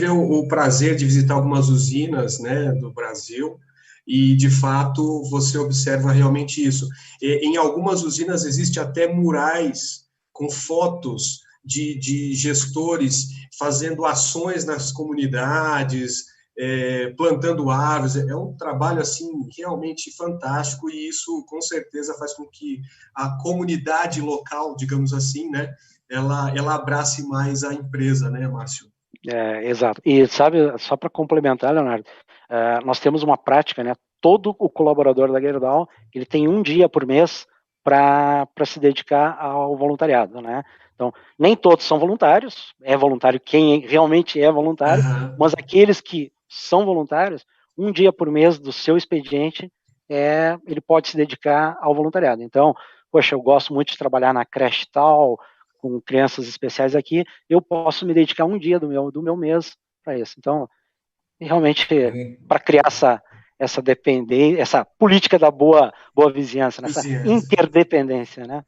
o prazer de visitar algumas usinas, né, do Brasil, e, de fato, você observa realmente isso. Em algumas usinas existe até murais com fotos de gestores fazendo ações nas comunidades, plantando árvores. É um trabalho assim realmente fantástico, e isso com certeza faz com que a comunidade local, digamos assim, né, ela abrace mais a empresa, né, Márcio? Exato. E sabe, só para complementar, Leonardo, nós temos uma prática, né? Todo o colaborador da Gerdau, ele tem um dia por mês para se dedicar ao voluntariado, né? Então, nem todos são voluntários, é voluntário quem realmente é voluntário, mas aqueles que são voluntários, um dia por mês do seu expediente, ele pode se dedicar ao voluntariado. Então, poxa, eu gosto muito de trabalhar na creche tal, com crianças especiais aqui, eu posso me dedicar um dia do meu mês para isso. Então, realmente, para criar essa dependência, essa política da boa vizinhança, né? Essa interdependência, né?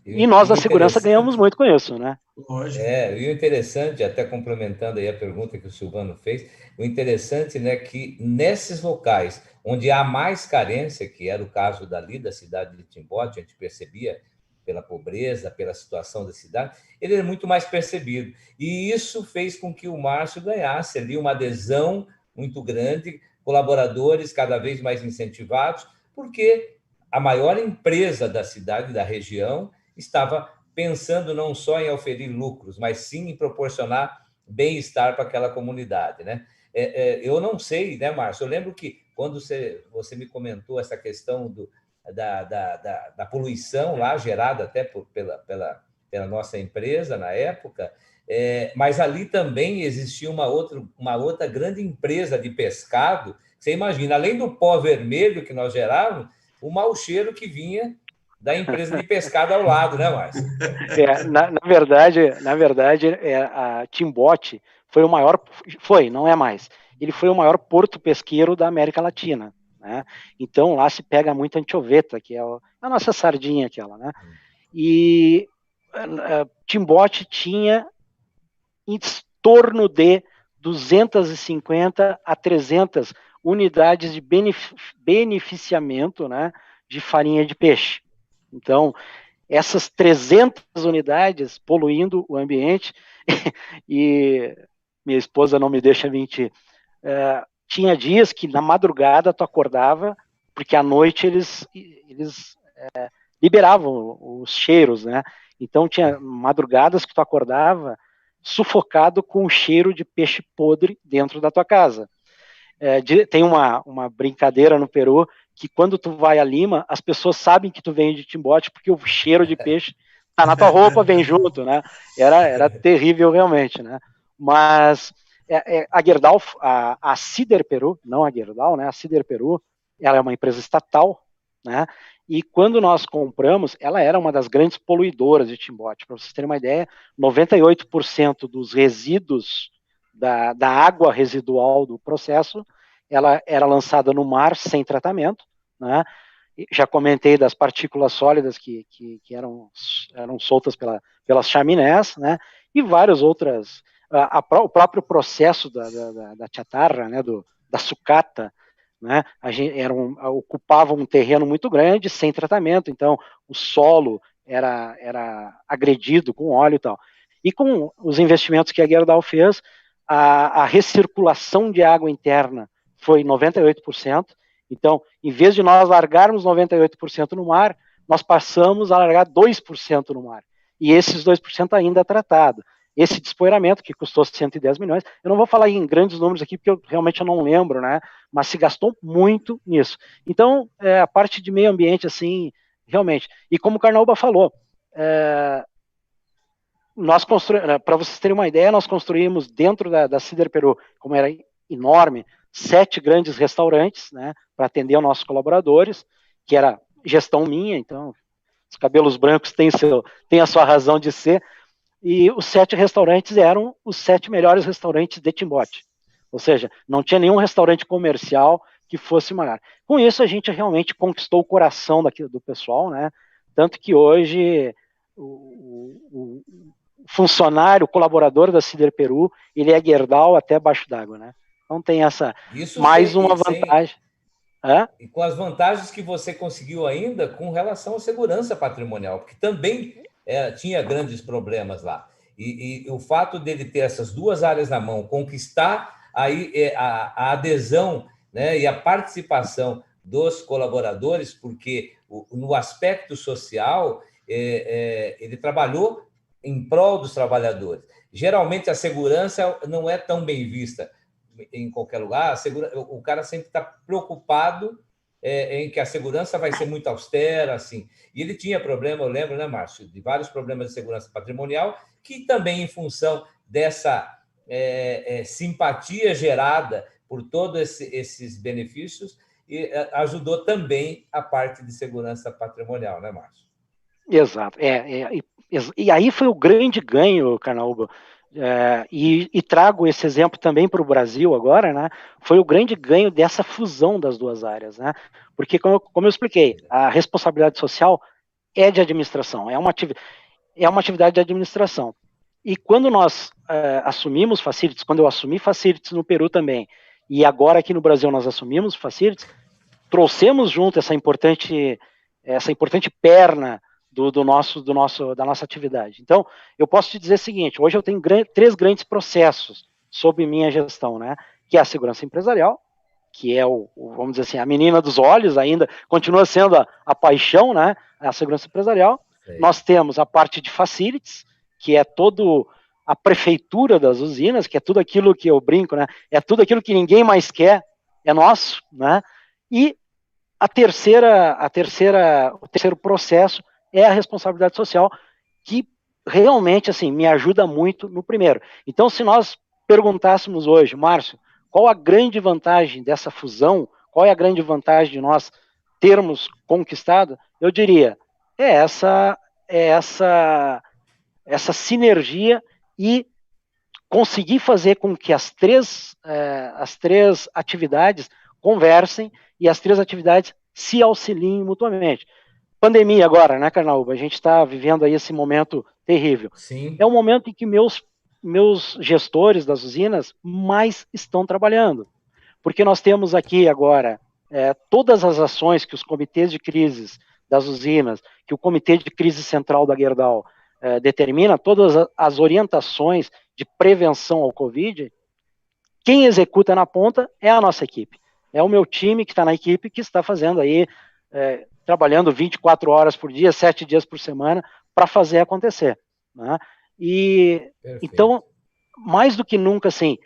E nós da segurança ganhamos muito com isso, né? Lógico. E o interessante, até complementando aí a pergunta que o Silvano fez, o interessante, né, que nesses locais onde há mais carência, que era o caso dali da cidade de Timbote, a gente percebia pela pobreza, pela situação da cidade, ele é muito mais percebido. E isso fez com que o Márcio ganhasse ali uma adesão muito grande, colaboradores cada vez mais incentivados, porque a maior empresa da cidade, da região, estava pensando não só em oferir lucros, mas sim em proporcionar bem-estar para aquela comunidade, né? Eu não sei, né, Márcio? Eu lembro que quando você me comentou essa questão da poluição lá, gerada até pela nossa empresa na época, mas ali também existia uma outra grande empresa de pescado. Você imagina, além do pó vermelho que nós gerávamos, o mau cheiro que vinha da empresa de pescado ao lado, né, Márcio? Na verdade, a Timbote foi o maior, não é mais, ele foi o maior porto pesqueiro da América Latina, né? Então, lá se pega muito anchoveta, que é a nossa sardinha aquela, né? E Timbote tinha em torno de 250 a 300 unidades de beneficiamento, né, de farinha de peixe. Então, essas 300 unidades poluindo o ambiente, e minha esposa não me deixa mentir, tinha dias que na madrugada tu acordava, porque à noite eles liberavam os cheiros, né? Então tinha madrugadas que tu acordava sufocado com o cheiro de peixe podre dentro da tua casa. Tem uma brincadeira no Peru que quando tu vai a Lima, as pessoas sabem que tu vem de Timbote porque o cheiro de peixe tá na tua roupa, vem junto, né? Era terrível realmente, né? Mas a Gerdau, a Siderperu, não a Gerdau, né? A Siderperu, ela é uma empresa estatal, né? E quando nós compramos, ela era uma das grandes poluidoras de Timbó. Para vocês terem uma ideia, 98% dos resíduos da água residual do processo, ela era lançada no mar sem tratamento, né? Já comentei das partículas sólidas que eram soltas pelas chaminés, né? E várias outras. O próprio processo da chatarra, né? Da sucata, né? Ocupava um terreno muito grande, sem tratamento, então o solo era agredido com óleo e tal. E com os investimentos que a Gerdau fez, a recirculação de água interna foi 98%. Então, em vez de nós largarmos 98% no mar, nós passamos a largar 2% no mar. E esses 2% ainda é tratado. Esse despoeiramento, que custou 110 milhões, eu não vou falar em grandes números aqui, porque realmente eu não lembro, né? Mas se gastou muito nisso. Então, a parte de meio ambiente, assim, realmente. E como o Carnaúba falou, para vocês terem uma ideia, nós construímos dentro da Cider Peru, como era enorme, 7 grandes restaurantes, né, para atender os nossos colaboradores, que era gestão minha, então os cabelos brancos têm a sua razão de ser, e os 7 restaurantes eram os 7 melhores restaurantes de Timbote. Ou seja, não tinha nenhum restaurante comercial que fosse maior. Com isso, a gente realmente conquistou o coração do pessoal, né? Tanto que hoje o funcionário, o colaborador da Cider Peru, ele é Gerdau até baixo d'água, né? Então tem essa uma vantagem. E com as vantagens que você conseguiu ainda com relação à segurança patrimonial, porque também tinha grandes problemas lá. E o fato dele ter essas 2 áreas na mão, conquistar aí a adesão, né, e a participação dos colaboradores, porque no aspecto social ele trabalhou em prol dos trabalhadores. Geralmente a segurança não é tão bem vista em qualquer lugar. O cara sempre está preocupado em que a segurança vai ser muito austera, assim. E ele tinha problema, eu lembro, né, Márcio, de vários problemas de segurança patrimonial, que também, em função dessa simpatia gerada por todos esses benefícios, ajudou também a parte de segurança patrimonial, né, Márcio? Exato. E aí foi o grande ganho, Carnaúba. E trago esse exemplo também para o Brasil agora, né? Foi o grande ganho dessa fusão das 2 áreas, né? Porque, como eu expliquei, a responsabilidade social é de administração, é uma atividade de administração. E quando nós assumimos Facilities, quando eu assumi Facilities no Peru também, e agora aqui no Brasil nós assumimos Facilities, trouxemos junto essa importante perna da nossa atividade. Então, eu posso te dizer o seguinte: hoje eu tenho 3 grandes processos sob minha gestão, né? Que é a segurança empresarial, que é vamos dizer assim, a menina dos olhos ainda, continua sendo a paixão, né? A segurança empresarial. Sim. Nós temos a parte de facilities, que é todo a prefeitura das usinas, que é tudo aquilo que eu brinco, né? É tudo aquilo que ninguém mais quer, é nosso, né? E o terceiro processo é a responsabilidade social, que realmente, assim, me ajuda muito no primeiro. Então, se nós perguntássemos hoje, Márcio, qual a grande vantagem dessa fusão, qual é a grande vantagem de nós termos conquistado, eu diria, essa sinergia e conseguir fazer com que as três atividades conversem e as 3 atividades se auxiliem mutuamente. Pandemia agora, né, Carnaúba? A gente está vivendo aí esse momento terrível. Sim. É o momento em que meus gestores das usinas mais estão trabalhando. Porque nós temos aqui agora todas as ações que os comitês de crises das usinas, que o comitê de crise central da Gerdau determina, todas as orientações de prevenção ao Covid, quem executa na ponta é a nossa equipe. É o meu time que está na equipe que está fazendo aí, trabalhando 24 horas por dia, 7 dias por semana, para fazer acontecer, né? E então, mais do que nunca, assim,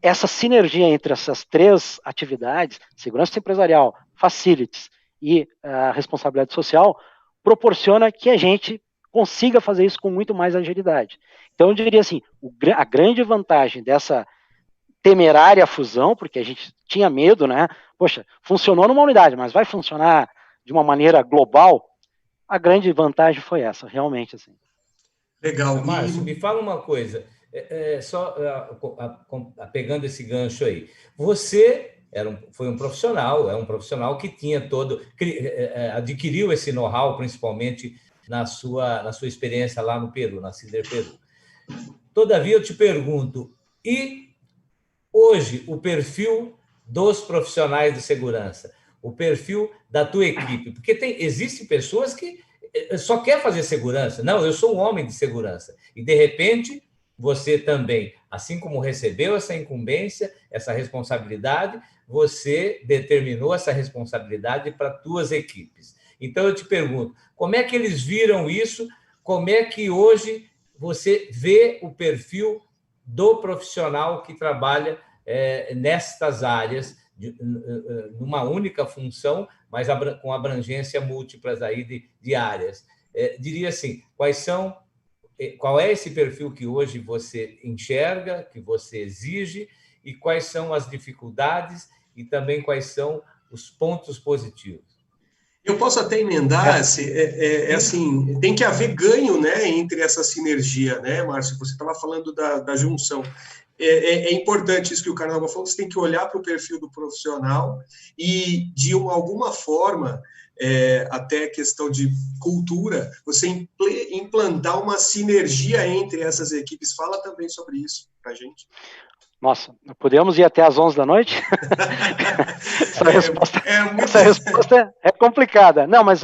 essa sinergia entre essas 3 atividades, segurança empresarial, facilities e a responsabilidade social, proporciona que a gente consiga fazer isso com muito mais agilidade. Então, eu diria assim, a grande vantagem dessa temerária fusão, porque a gente tinha medo, né? Poxa, funcionou numa unidade, mas vai funcionar de uma maneira global, a grande vantagem foi essa, realmente, assim. Legal. Márcio, me fala uma coisa, pegando esse gancho aí. Você foi um profissional, é um profissional que tinha adquiriu esse know-how, principalmente na sua experiência lá no Peru, na Cider Peru. Todavia, eu te pergunto, e hoje o perfil dos profissionais de segurança, o perfil da tua equipe? Porque existem pessoas que só quer fazer segurança. Não, eu sou um homem de segurança. E, de repente, você também, assim como recebeu essa incumbência, essa responsabilidade, você determinou essa responsabilidade para as tuas equipes. Então, eu te pergunto, como é que eles viram isso? Como é que hoje você vê o perfil do profissional que trabalha nestas áreas, numa única função, mas com abrangência múltiplas aí de áreas? Diria assim, qual é esse perfil que hoje você enxerga, que você exige, e quais são as dificuldades e também quais são os pontos positivos? Eu posso até emendar, assim, tem que haver ganho, né, entre essa sinergia, né, Márcio? Você estava falando da junção. É importante isso que o Carnaúba falou, você tem que olhar para o perfil do profissional e, de alguma forma, até questão de cultura, você implantar uma sinergia entre essas equipes. Fala também sobre isso para a gente. Nossa, podemos ir até às 11 da noite? Essa resposta é complicada. Não, mas...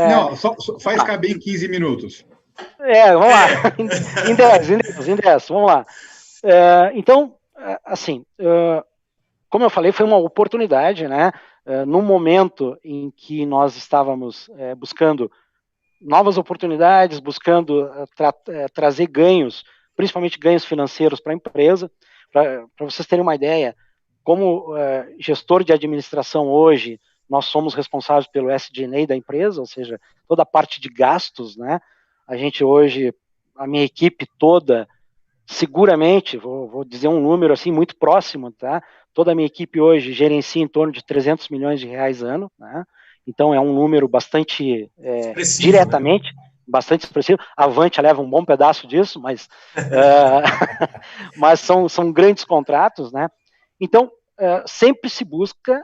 Não, só faz caber em 15 minutos. Vamos lá. Em 10, vamos lá. Então, assim, como eu falei, foi uma oportunidade, né? No momento em que nós estávamos buscando novas oportunidades, buscando trazer ganhos, principalmente ganhos financeiros para a empresa. Para vocês terem uma ideia, como gestor de administração hoje, nós somos responsáveis pelo SG&A da empresa, ou seja, toda a parte de gastos, né? A gente hoje, a minha equipe toda, seguramente, vou dizer um número assim muito próximo, tá? Toda a minha equipe hoje gerencia em torno de 300 milhões de reais ano, né? Então é um número bastante diretamente, né? Bastante expressivo. A Avantia leva um bom pedaço disso, mas, mas são grandes contratos, né? Então, sempre se busca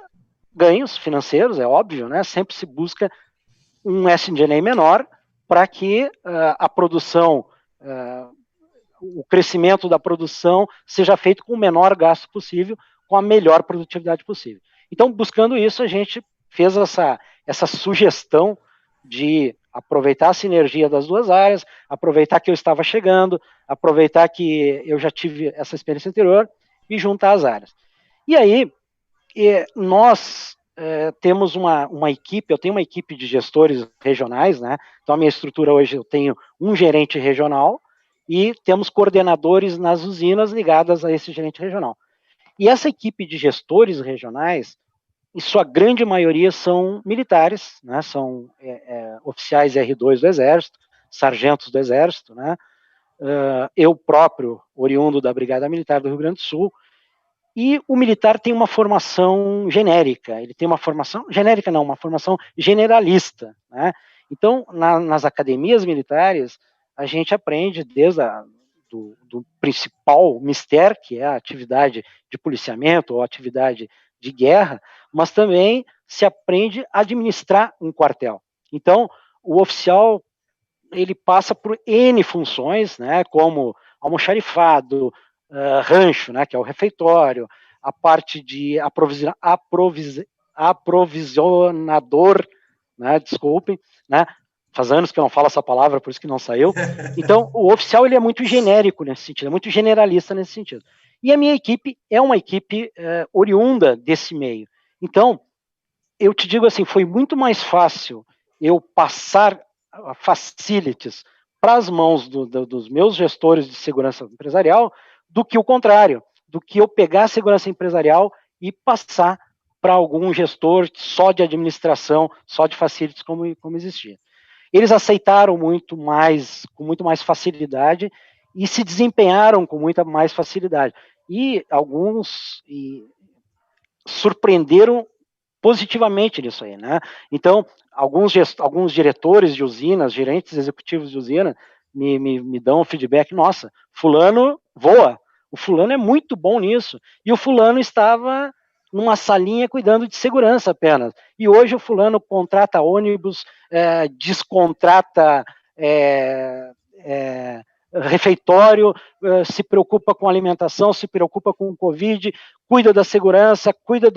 ganhos financeiros, é óbvio, né? Sempre se busca um SG&A menor para que a produção, o crescimento da produção seja feito com o menor gasto possível, com a melhor produtividade possível. Então, buscando isso, a gente fez essa sugestão de aproveitar a sinergia das duas áreas, aproveitar que eu estava chegando, aproveitar que eu já tive essa experiência anterior e juntar as áreas. E aí, nós temos uma equipe, eu tenho uma equipe de gestores regionais, né? Então, a minha estrutura hoje, eu tenho um gerente regional e temos coordenadores nas usinas ligadas a esse gerente regional. E essa equipe de gestores regionais, em sua grande maioria, são militares, né? São oficiais R2 do Exército, sargentos do Exército, né? Eu próprio, oriundo da Brigada Militar do Rio Grande do Sul, e o militar tem uma formação genérica, ele tem uma formação, genérica não, uma formação generalista, né? Então, nas academias militares, a gente aprende desde do principal mistério, que é a atividade de policiamento ou atividade de guerra, mas também se aprende a administrar um quartel. Então, o oficial, ele passa por N funções, né, como almoxarifado, rancho, né, que é o refeitório, a parte de aprovisionador, né, desculpem, né, faz anos que eu não falo essa palavra, por isso que não saiu. Então, o oficial, ele é muito genérico nesse sentido, é muito generalista nesse sentido. E a minha equipe é uma equipe oriunda desse meio. Então, eu te digo assim, foi muito mais fácil eu passar facilities para as mãos dos meus gestores de segurança empresarial do que o contrário, do que eu pegar a segurança empresarial e passar para algum gestor só de administração, só de facilities como existia. Eles aceitaram com muito mais facilidade e se desempenharam com muita mais facilidade. E alguns surpreenderam positivamente nisso aí, né? Então, alguns diretores de usinas, gerentes executivos de usina, me dão um feedback, nossa, fulano voa, o fulano é muito bom nisso, e o fulano estava numa salinha cuidando de segurança apenas, e hoje o fulano contrata ônibus, descontrata refeitório, se preocupa com alimentação, se preocupa com o Covid, cuida da segurança, cuida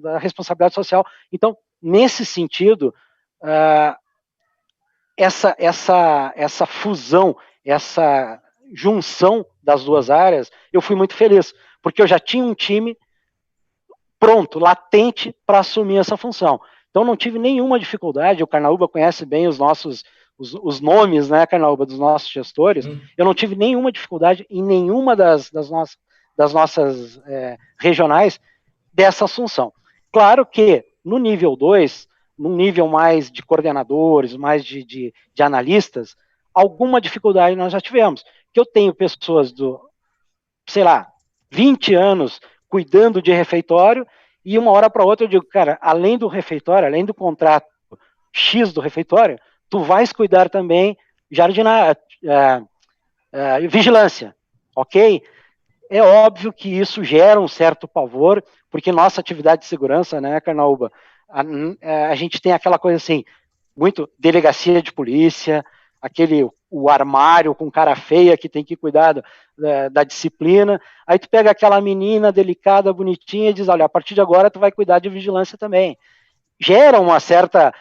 da responsabilidade social. Então, nesse sentido, essa fusão, essa junção das duas áreas, eu fui muito feliz, porque eu já tinha um time pronto, latente, para assumir essa função. Então, não tive nenhuma dificuldade, o Carnaúba conhece bem os nomes, né, Carnaúba, dos nossos gestores, eu não tive nenhuma dificuldade em nenhuma das nossas regionais dessa assunção. Claro que no nível 2, num nível mais de coordenadores, mais de analistas, alguma dificuldade nós já tivemos. Que eu tenho pessoas 20 anos cuidando de refeitório, e uma hora para outra eu digo, cara, além do refeitório, além do contrato X do refeitório, tu vais cuidar também vigilância, ok? É óbvio que isso gera um certo pavor, porque nossa atividade de segurança, né, Carnaúba, a gente tem aquela coisa assim, muito delegacia de polícia, o armário com cara feia que tem que cuidar da disciplina, aí tu pega aquela menina delicada, bonitinha e diz, olha, a partir de agora tu vai cuidar de vigilância também. Gera uma certa...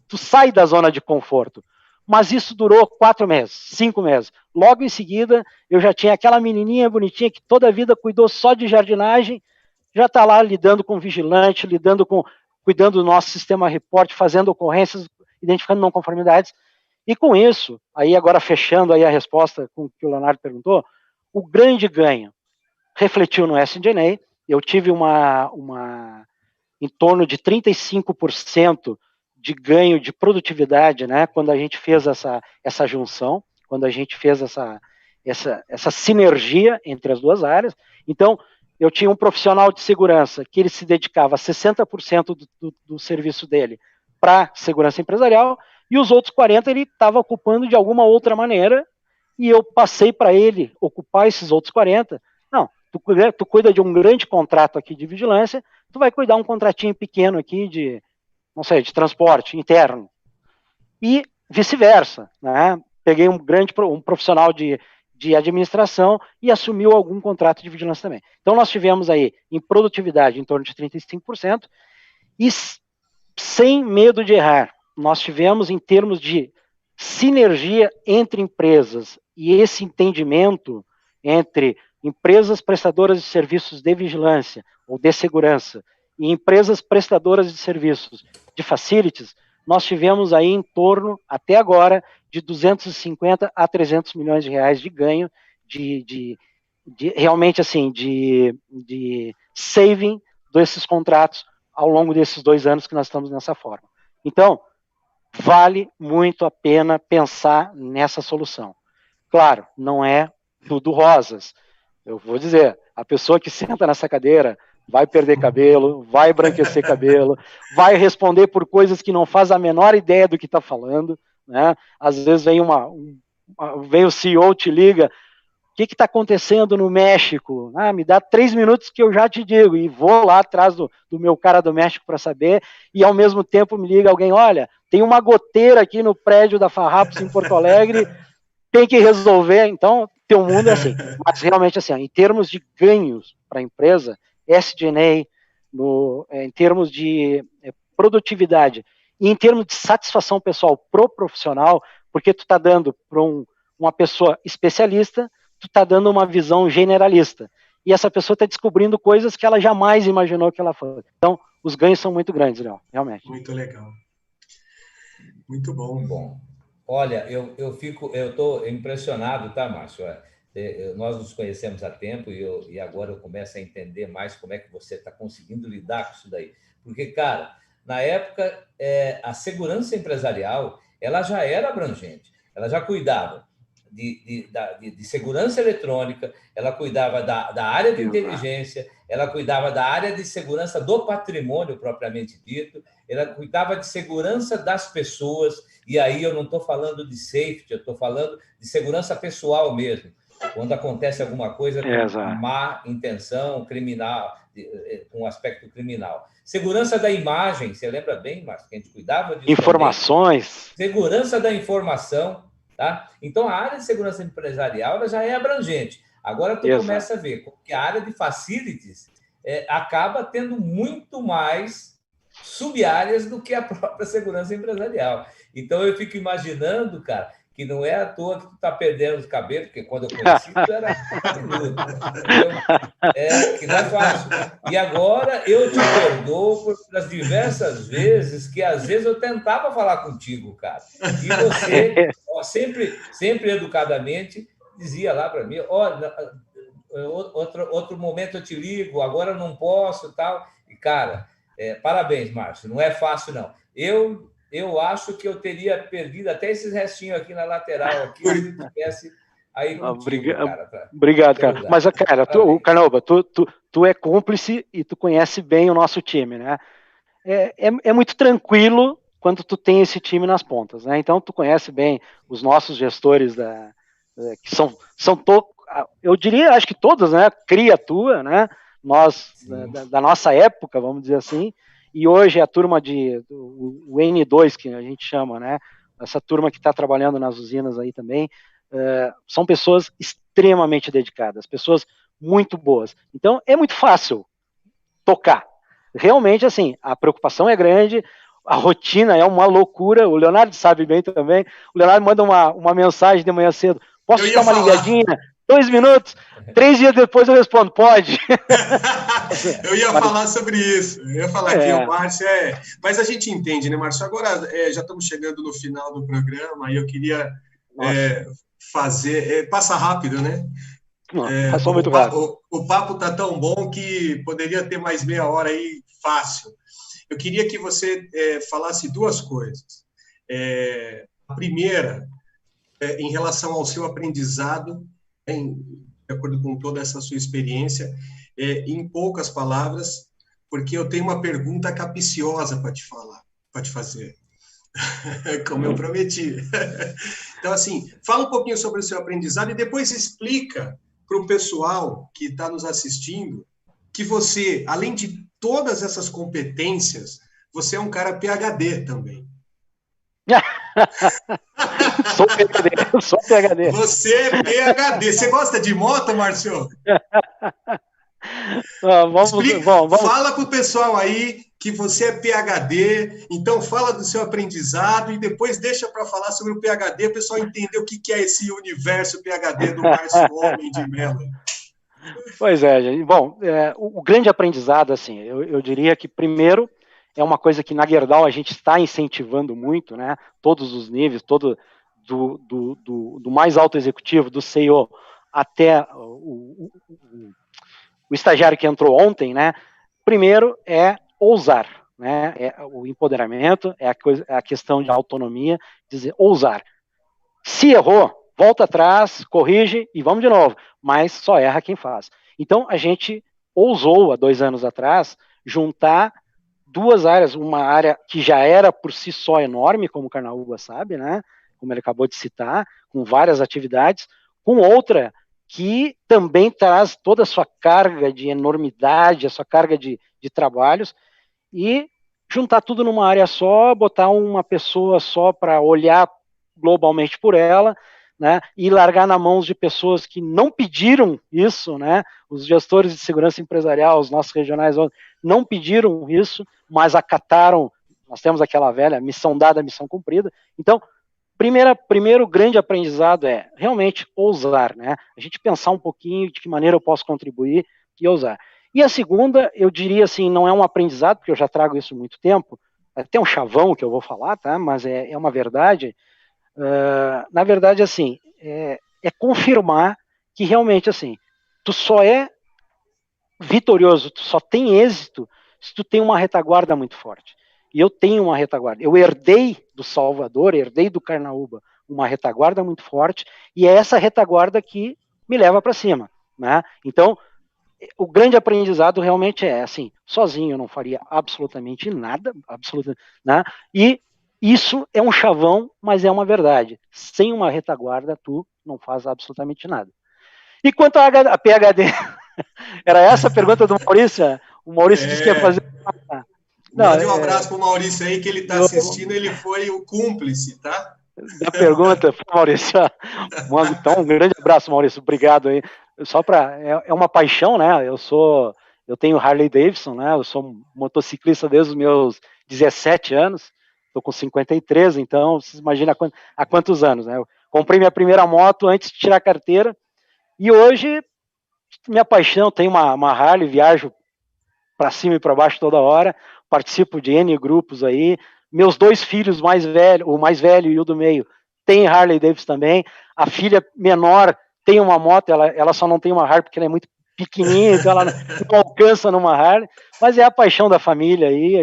Tu sai da zona de conforto. Mas isso durou 4 meses, 5 meses. Logo em seguida, eu já tinha aquela menininha bonitinha que toda a vida cuidou só de jardinagem, já está lá lidando com vigilante, cuidando do nosso sistema report, fazendo ocorrências, identificando não conformidades. E com isso, aí agora fechando aí a resposta com o que o Leonardo perguntou, o grande ganho refletiu no SG&A. Eu tive em torno de 35% de ganho de produtividade, né, quando a gente fez essa junção, quando a gente fez essa sinergia entre as duas áreas. Então, eu tinha um profissional de segurança que ele se dedicava a 60% do serviço dele para segurança empresarial, e os outros 40% ele estava ocupando de alguma outra maneira, e eu passei para ele ocupar esses outros 40%. Não, tu cuida de um grande contrato aqui de vigilância, tu vai cuidar um contratinho pequeno aqui de transporte interno. E vice-versa, né? Peguei um profissional de administração e assumiu algum contrato de vigilância também. Então, nós tivemos aí, em produtividade, em torno de 35%, e sem medo de errar, nós tivemos, em termos de sinergia entre empresas e esse entendimento entre empresas prestadoras de serviços de vigilância ou de segurança e empresas prestadoras de serviços de facilities, nós tivemos aí em torno, até agora, de 250 a 300 milhões de reais de ganho, realmente assim, de saving desses contratos ao longo desses 2 anos que nós estamos nessa forma. Então, vale muito a pena pensar nessa solução. Claro, não é tudo rosas. Eu vou dizer, a pessoa que senta nessa cadeira vai perder cabelo, vai embranquecer cabelo, vai responder por coisas que não faz a menor ideia do que está falando, né? Às vezes vem o CEO, te liga, o que está acontecendo no México? Me dá 3 minutos que eu já te digo, e vou lá atrás do meu cara do México para saber, e ao mesmo tempo me liga alguém, olha, tem uma goteira aqui no prédio da Farrapos em Porto Alegre, tem que resolver. Então, teu mundo é assim. Mas realmente, assim, em termos de ganhos para a empresa, SG&A, em termos de produtividade e em termos de satisfação pessoal pro profissional, porque tu está dando para uma pessoa especialista, tu está dando uma visão generalista. E essa pessoa está descobrindo coisas que ela jamais imaginou que ela fosse. Então, os ganhos são muito grandes, Léo, realmente. Muito legal. Muito bom. Bom, olha, eu estou impressionado, tá, Márcio? Nós nos conhecemos há tempo e agora eu começo a entender mais como é que você está conseguindo lidar com isso daí. Porque, cara, na época, a segurança empresarial ela já era abrangente, ela já cuidava de segurança eletrônica, ela cuidava da área de inteligência, ela cuidava da área de segurança do patrimônio propriamente dito, ela cuidava de segurança das pessoas, e aí eu não estou falando de safety, eu estou falando de segurança pessoal mesmo, quando acontece alguma coisa com má intenção, criminal, com aspecto criminal. Segurança da imagem, você lembra bem, Márcio, que a gente cuidava disso informações. Também. Segurança da informação, tá? Então, a área de segurança empresarial ela já é abrangente. Agora, tu começa a ver que a área de facilities acaba tendo muito mais sub-áreas do que a própria segurança empresarial. Então, eu fico imaginando, cara, que não é à toa que tu está perdendo os cabelos, porque quando eu conheci, tu era cabeludo, que não é fácil. E agora eu te perdoo pelas diversas vezes que, às vezes, eu tentava falar contigo, cara. E você, sempre educadamente, dizia lá para mim, olha, outro momento eu te ligo, agora eu não posso, tal. E, cara, parabéns, Márcio, não é fácil, não. Eu acho que eu teria perdido até esses restinhos aqui na lateral, aqui, se tivesse aí contigo, cara. Obrigado, cara. Mas, cara, Carnaúba, tu é cúmplice e tu conhece bem o nosso time, né? É muito tranquilo quando tu tem esse time nas pontas, né? Então, tu conhece bem os nossos gestores, que são eu diria, acho que todos, né? Cria tua, né? Nós, da nossa época, vamos dizer assim, e hoje a turma o N2, que a gente chama, né? Essa turma que está trabalhando nas usinas aí também, são pessoas extremamente dedicadas, pessoas muito boas. Então, é muito fácil tocar. Realmente, assim, a preocupação é grande, a rotina é uma loucura, o Leonardo sabe bem também, o Leonardo manda uma mensagem de manhã cedo, posso dar uma ligadinha? 2 minutos, 3 dias depois eu respondo, pode. Eu ia falar sobre isso, eu ia falar que o Márcio Mas a gente entende, né, Márcio? Agora já estamos chegando no final do programa e eu queria passa rápido, né? Passou muito rápido. O papo está tão bom que poderia ter mais meia hora aí fácil. Eu queria que você falasse 2 coisas. A primeira, em relação ao seu aprendizado, de acordo com toda essa sua experiência, em poucas palavras, porque eu tenho uma pergunta capciosa para te fazer, como eu prometi. Então, assim, fala um pouquinho sobre o seu aprendizado e depois explica para o pessoal que está nos assistindo que você, além de todas essas competências, você é um cara PhD também. Sou PhD. Você é PhD. Você gosta de moto, Márcio? Fala para o pessoal aí que você é PhD, então fala do seu aprendizado e depois deixa para falar sobre o PhD, o pessoal entender o que é esse universo PhD do Márcio Homem de Mello. Pois é, gente. Bom, o grande aprendizado, assim, eu diria que primeiro é uma coisa que na Gerdau a gente está incentivando muito, né? Todos os níveis, do mais alto executivo, do CEO, até o estagiário que entrou ontem, né? Primeiro é ousar, né? O empoderamento, a questão de autonomia, dizer ousar. Se errou, volta atrás, corrige e vamos de novo, mas só erra quem faz. Então, a gente ousou, há 2 anos atrás, juntar 2 áreas, uma área que já era por si só enorme, como o Carnaúba sabe, né? Como ele acabou de citar, com várias atividades, com outra que também traz toda a sua carga de enormidade, a sua carga de trabalhos, e juntar tudo numa área só, botar uma pessoa só para olhar globalmente por ela, né, e largar na mão de pessoas que não pediram isso, né, os gestores de segurança empresarial, os nossos regionais não pediram isso, mas acataram. Nós temos aquela velha missão dada, missão cumprida. Então, primeiro grande aprendizado é realmente ousar, né, a gente pensar um pouquinho de que maneira eu posso contribuir e ousar. E a segunda, eu diria assim, não é um aprendizado, porque eu já trago isso há muito tempo, até um chavão que eu vou falar, tá, mas é uma verdade. Na verdade, assim, é confirmar que realmente, assim, tu só é vitorioso, tu só tem êxito se tu tem uma retaguarda muito forte. E eu tenho uma retaguarda. Eu herdei do Salvador, herdei do Carnaúba uma retaguarda muito forte, e é essa retaguarda que me leva para cima, né? Então, o grande aprendizado realmente é assim, sozinho eu não faria absolutamente nada, né? E isso é um chavão, mas é uma verdade. Sem uma retaguarda, tu não faz absolutamente nada. E quanto a PhD, era essa a pergunta do Maurício? O Maurício disse que ia fazer. Mande um abraço para o Maurício aí, que ele está assistindo, ele foi o cúmplice, tá? Da pergunta, Maurício. Então, um grande abraço, Maurício. Obrigado aí. Só para é uma paixão, né? Eu tenho Harley Davidson, né? Eu sou motociclista desde os meus 17 anos. Estou com 53, então vocês imaginam há quantos anos, né? Eu comprei minha primeira moto antes de tirar a carteira e hoje minha paixão, tenho uma Harley, viajo para cima e para baixo toda hora, participo de N grupos aí. Meus 2 filhos mais velhos, o mais velho e o do meio, tem Harley Davidson também. A filha menor tem uma moto, ela só não tem uma Harley porque ela é muito pequenininha, então ela não alcança numa Harley, mas é a paixão da família aí,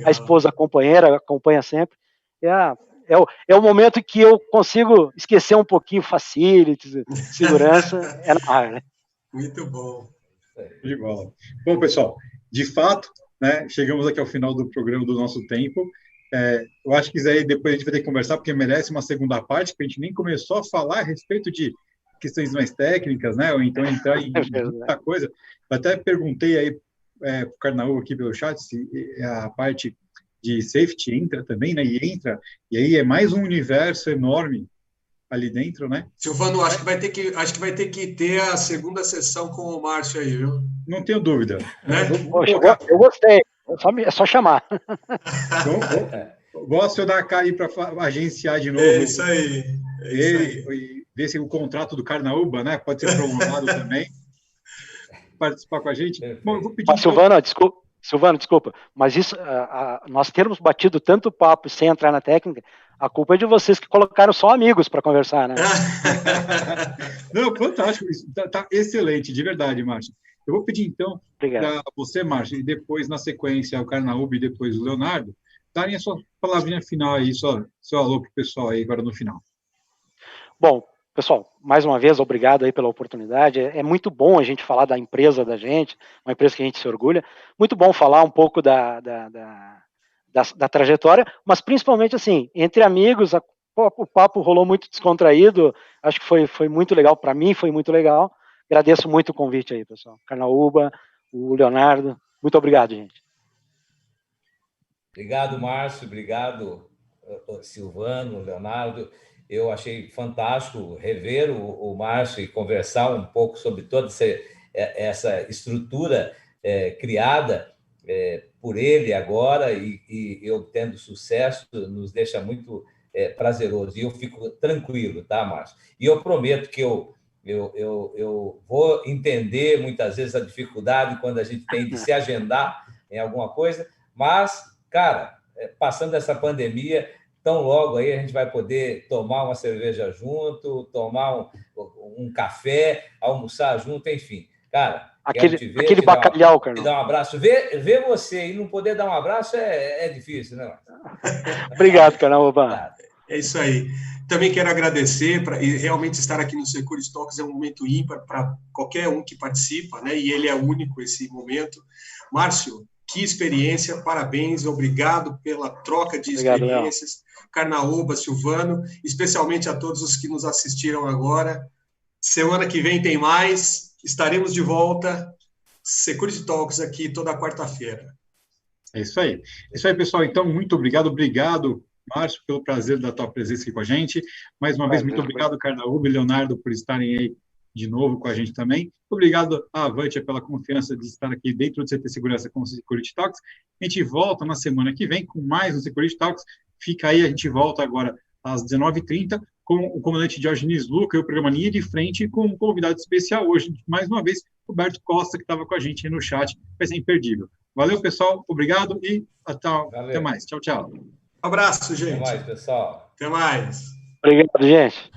a esposa companheira acompanha sempre. É o momento que eu consigo esquecer um pouquinho facilities, segurança, é na Harley. Muito bom. De bola. Bom, pessoal, de fato, né, chegamos aqui ao final do programa do nosso tempo. Eu acho que isso aí depois a gente vai ter que conversar, porque merece uma segunda parte, porque a gente nem começou a falar a respeito de questões mais técnicas, né, ou então entrar em muita coisa. Eu até perguntei aí para o Carnaúba aqui pelo chat se a parte de safety entra também, né, e aí é mais um universo enorme ali dentro, né? Silvano, acho que vai ter que ter a segunda sessão com o Márcio aí, viu? Não tenho dúvida. Né? Poxa, eu gostei. É só chamar. Vou acionar a Cari para agenciar de novo. É isso aí. E ver se o contrato do Carnaúba, né, pode ser prolongado também. Participar com a gente. Bom, eu vou pedir. Mas, Silvano, desculpa, mas isso, nós termos batido tanto papo sem entrar na técnica, a culpa é de vocês que colocaram só amigos para conversar, né? Não, fantástico. Isso tá excelente, de verdade, Márcio. Eu vou pedir, então, para você, Márcio, e depois, na sequência, o Carnaúba e depois o Leonardo, darem a sua palavrinha final aí, seu alô para o pessoal aí agora no final. Bom, pessoal, mais uma vez, obrigado aí pela oportunidade. É muito bom a gente falar da empresa da gente, uma empresa que a gente se orgulha. Muito bom falar um pouco da trajetória, mas principalmente, assim, entre amigos, o papo rolou muito descontraído, acho que foi muito legal para mim, foi muito legal. Agradeço muito o convite aí, pessoal. Carnaúba, o Leonardo, muito obrigado, gente. Obrigado, Márcio, obrigado, Silvano, Leonardo. Eu achei fantástico rever o Márcio e conversar um pouco sobre toda essa estrutura criada por ele agora e eu tendo sucesso, nos deixa muito prazeroso. E eu fico tranquilo, tá, Márcio? E eu prometo que eu vou entender muitas vezes a dificuldade quando a gente tem de se agendar em alguma coisa, mas, cara, passando essa pandemia, tão logo aí a gente vai poder tomar uma cerveja junto, tomar um café, almoçar junto, enfim. Cara, quero te ver, aquele bacalhau, cara. Te dar um abraço. Ver você e não poder dar um abraço é difícil, né? Obrigado, Carnaúba. É isso aí. Também quero agradecer e realmente estar aqui no Security Talks é um momento ímpar para qualquer um que participa, né? E ele é único esse momento. Márcio, que experiência, parabéns, obrigado pela troca de experiências. Carnaúba, Silvano, especialmente a todos os que nos assistiram agora. Semana que vem tem mais, estaremos de volta. Security Talks aqui toda quarta-feira. É isso aí. É isso aí, pessoal. Então, muito obrigado. Obrigado, Márcio, pelo prazer da tua presença aqui com a gente. Mais uma vez, muito obrigado, Carnaúba e Leonardo, por estarem aí de novo com a gente também. Obrigado à Avantia pela confiança de estar aqui dentro do CT Segurança com o Security Talks. A gente volta na semana que vem com mais um Security Talks. Fica aí, a gente volta agora às 19h30 com o comandante Diogenes Luca e o programa Linha de Frente com um convidado especial hoje, mais uma vez, Roberto Costa, que estava com a gente aí no chat. Vai ser imperdível. Valeu, pessoal. Obrigado e até mais. Tchau, tchau. Um abraço, gente. Até mais, pessoal. Até mais. Obrigado, gente.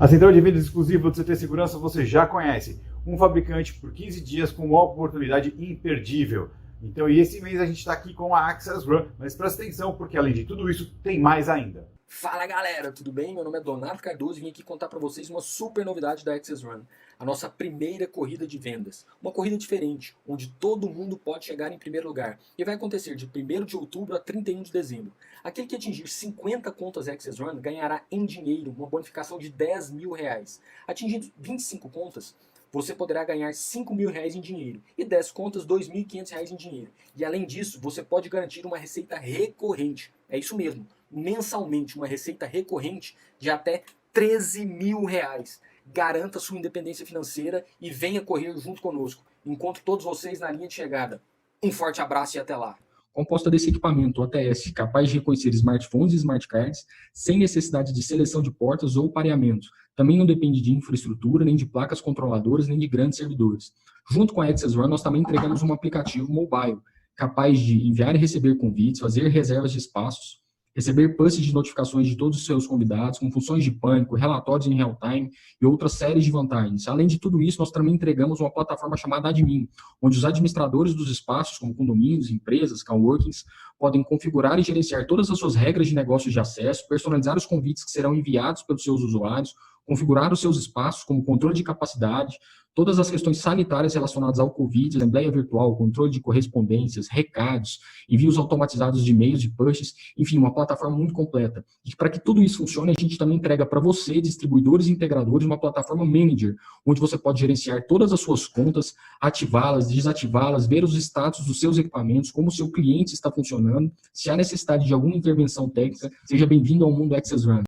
central de vendas exclusiva do CT Segurança você já conhece. Um fabricante por 15 dias com uma oportunidade imperdível. Então, e esse mês a gente está aqui com a Access Run, mas presta atenção porque além de tudo isso tem mais ainda. Fala galera, tudo bem? Meu nome é Donato Cardoso e vim aqui contar para vocês uma super novidade da Access Run, a nossa primeira corrida de vendas. Uma corrida diferente, onde todo mundo pode chegar em primeiro lugar e vai acontecer de 1º de outubro a 31 de dezembro. Aquele que atingir 50 contas Access Run ganhará em dinheiro uma bonificação de R$10.000. Atingindo 25 contas, você poderá ganhar R$5.000 em dinheiro e 10 contas R$2.500 em dinheiro. E além disso, você pode garantir uma receita recorrente. É isso mesmo, mensalmente uma receita recorrente de até R$13.000. Garanta sua independência financeira e venha correr junto conosco. Encontro todos vocês na linha de chegada. Um forte abraço e até lá. Composta desse equipamento OTS capaz de reconhecer smartphones e smart cards sem necessidade de seleção de portas ou pareamento. Também não depende de infraestrutura, nem de placas controladoras, nem de grandes servidores. Junto com a Access Run, nós também entregamos um aplicativo mobile capaz de enviar e receber convites, fazer reservas de espaços, receber pushes de notificações de todos os seus convidados, com funções de pânico, relatórios em real time e outras séries de vantagens. Além de tudo isso, nós também entregamos uma plataforma chamada Admin, onde os administradores dos espaços, como condomínios, empresas, coworkings, podem configurar e gerenciar todas as suas regras de negócio de acesso, personalizar os convites que serão enviados pelos seus usuários, configurar os seus espaços como controle de capacidade, todas as questões sanitárias relacionadas ao Covid, assembleia virtual, controle de correspondências, recados, envios automatizados de e-mails e pushes, enfim, uma plataforma muito completa. E para que tudo isso funcione, a gente também entrega para você, distribuidores e integradores, uma plataforma Manager, onde você pode gerenciar todas as suas contas, ativá-las, desativá-las, ver os status dos seus equipamentos, como o seu cliente está funcionando. Se há necessidade de alguma intervenção técnica, seja bem-vindo ao mundo Access Run.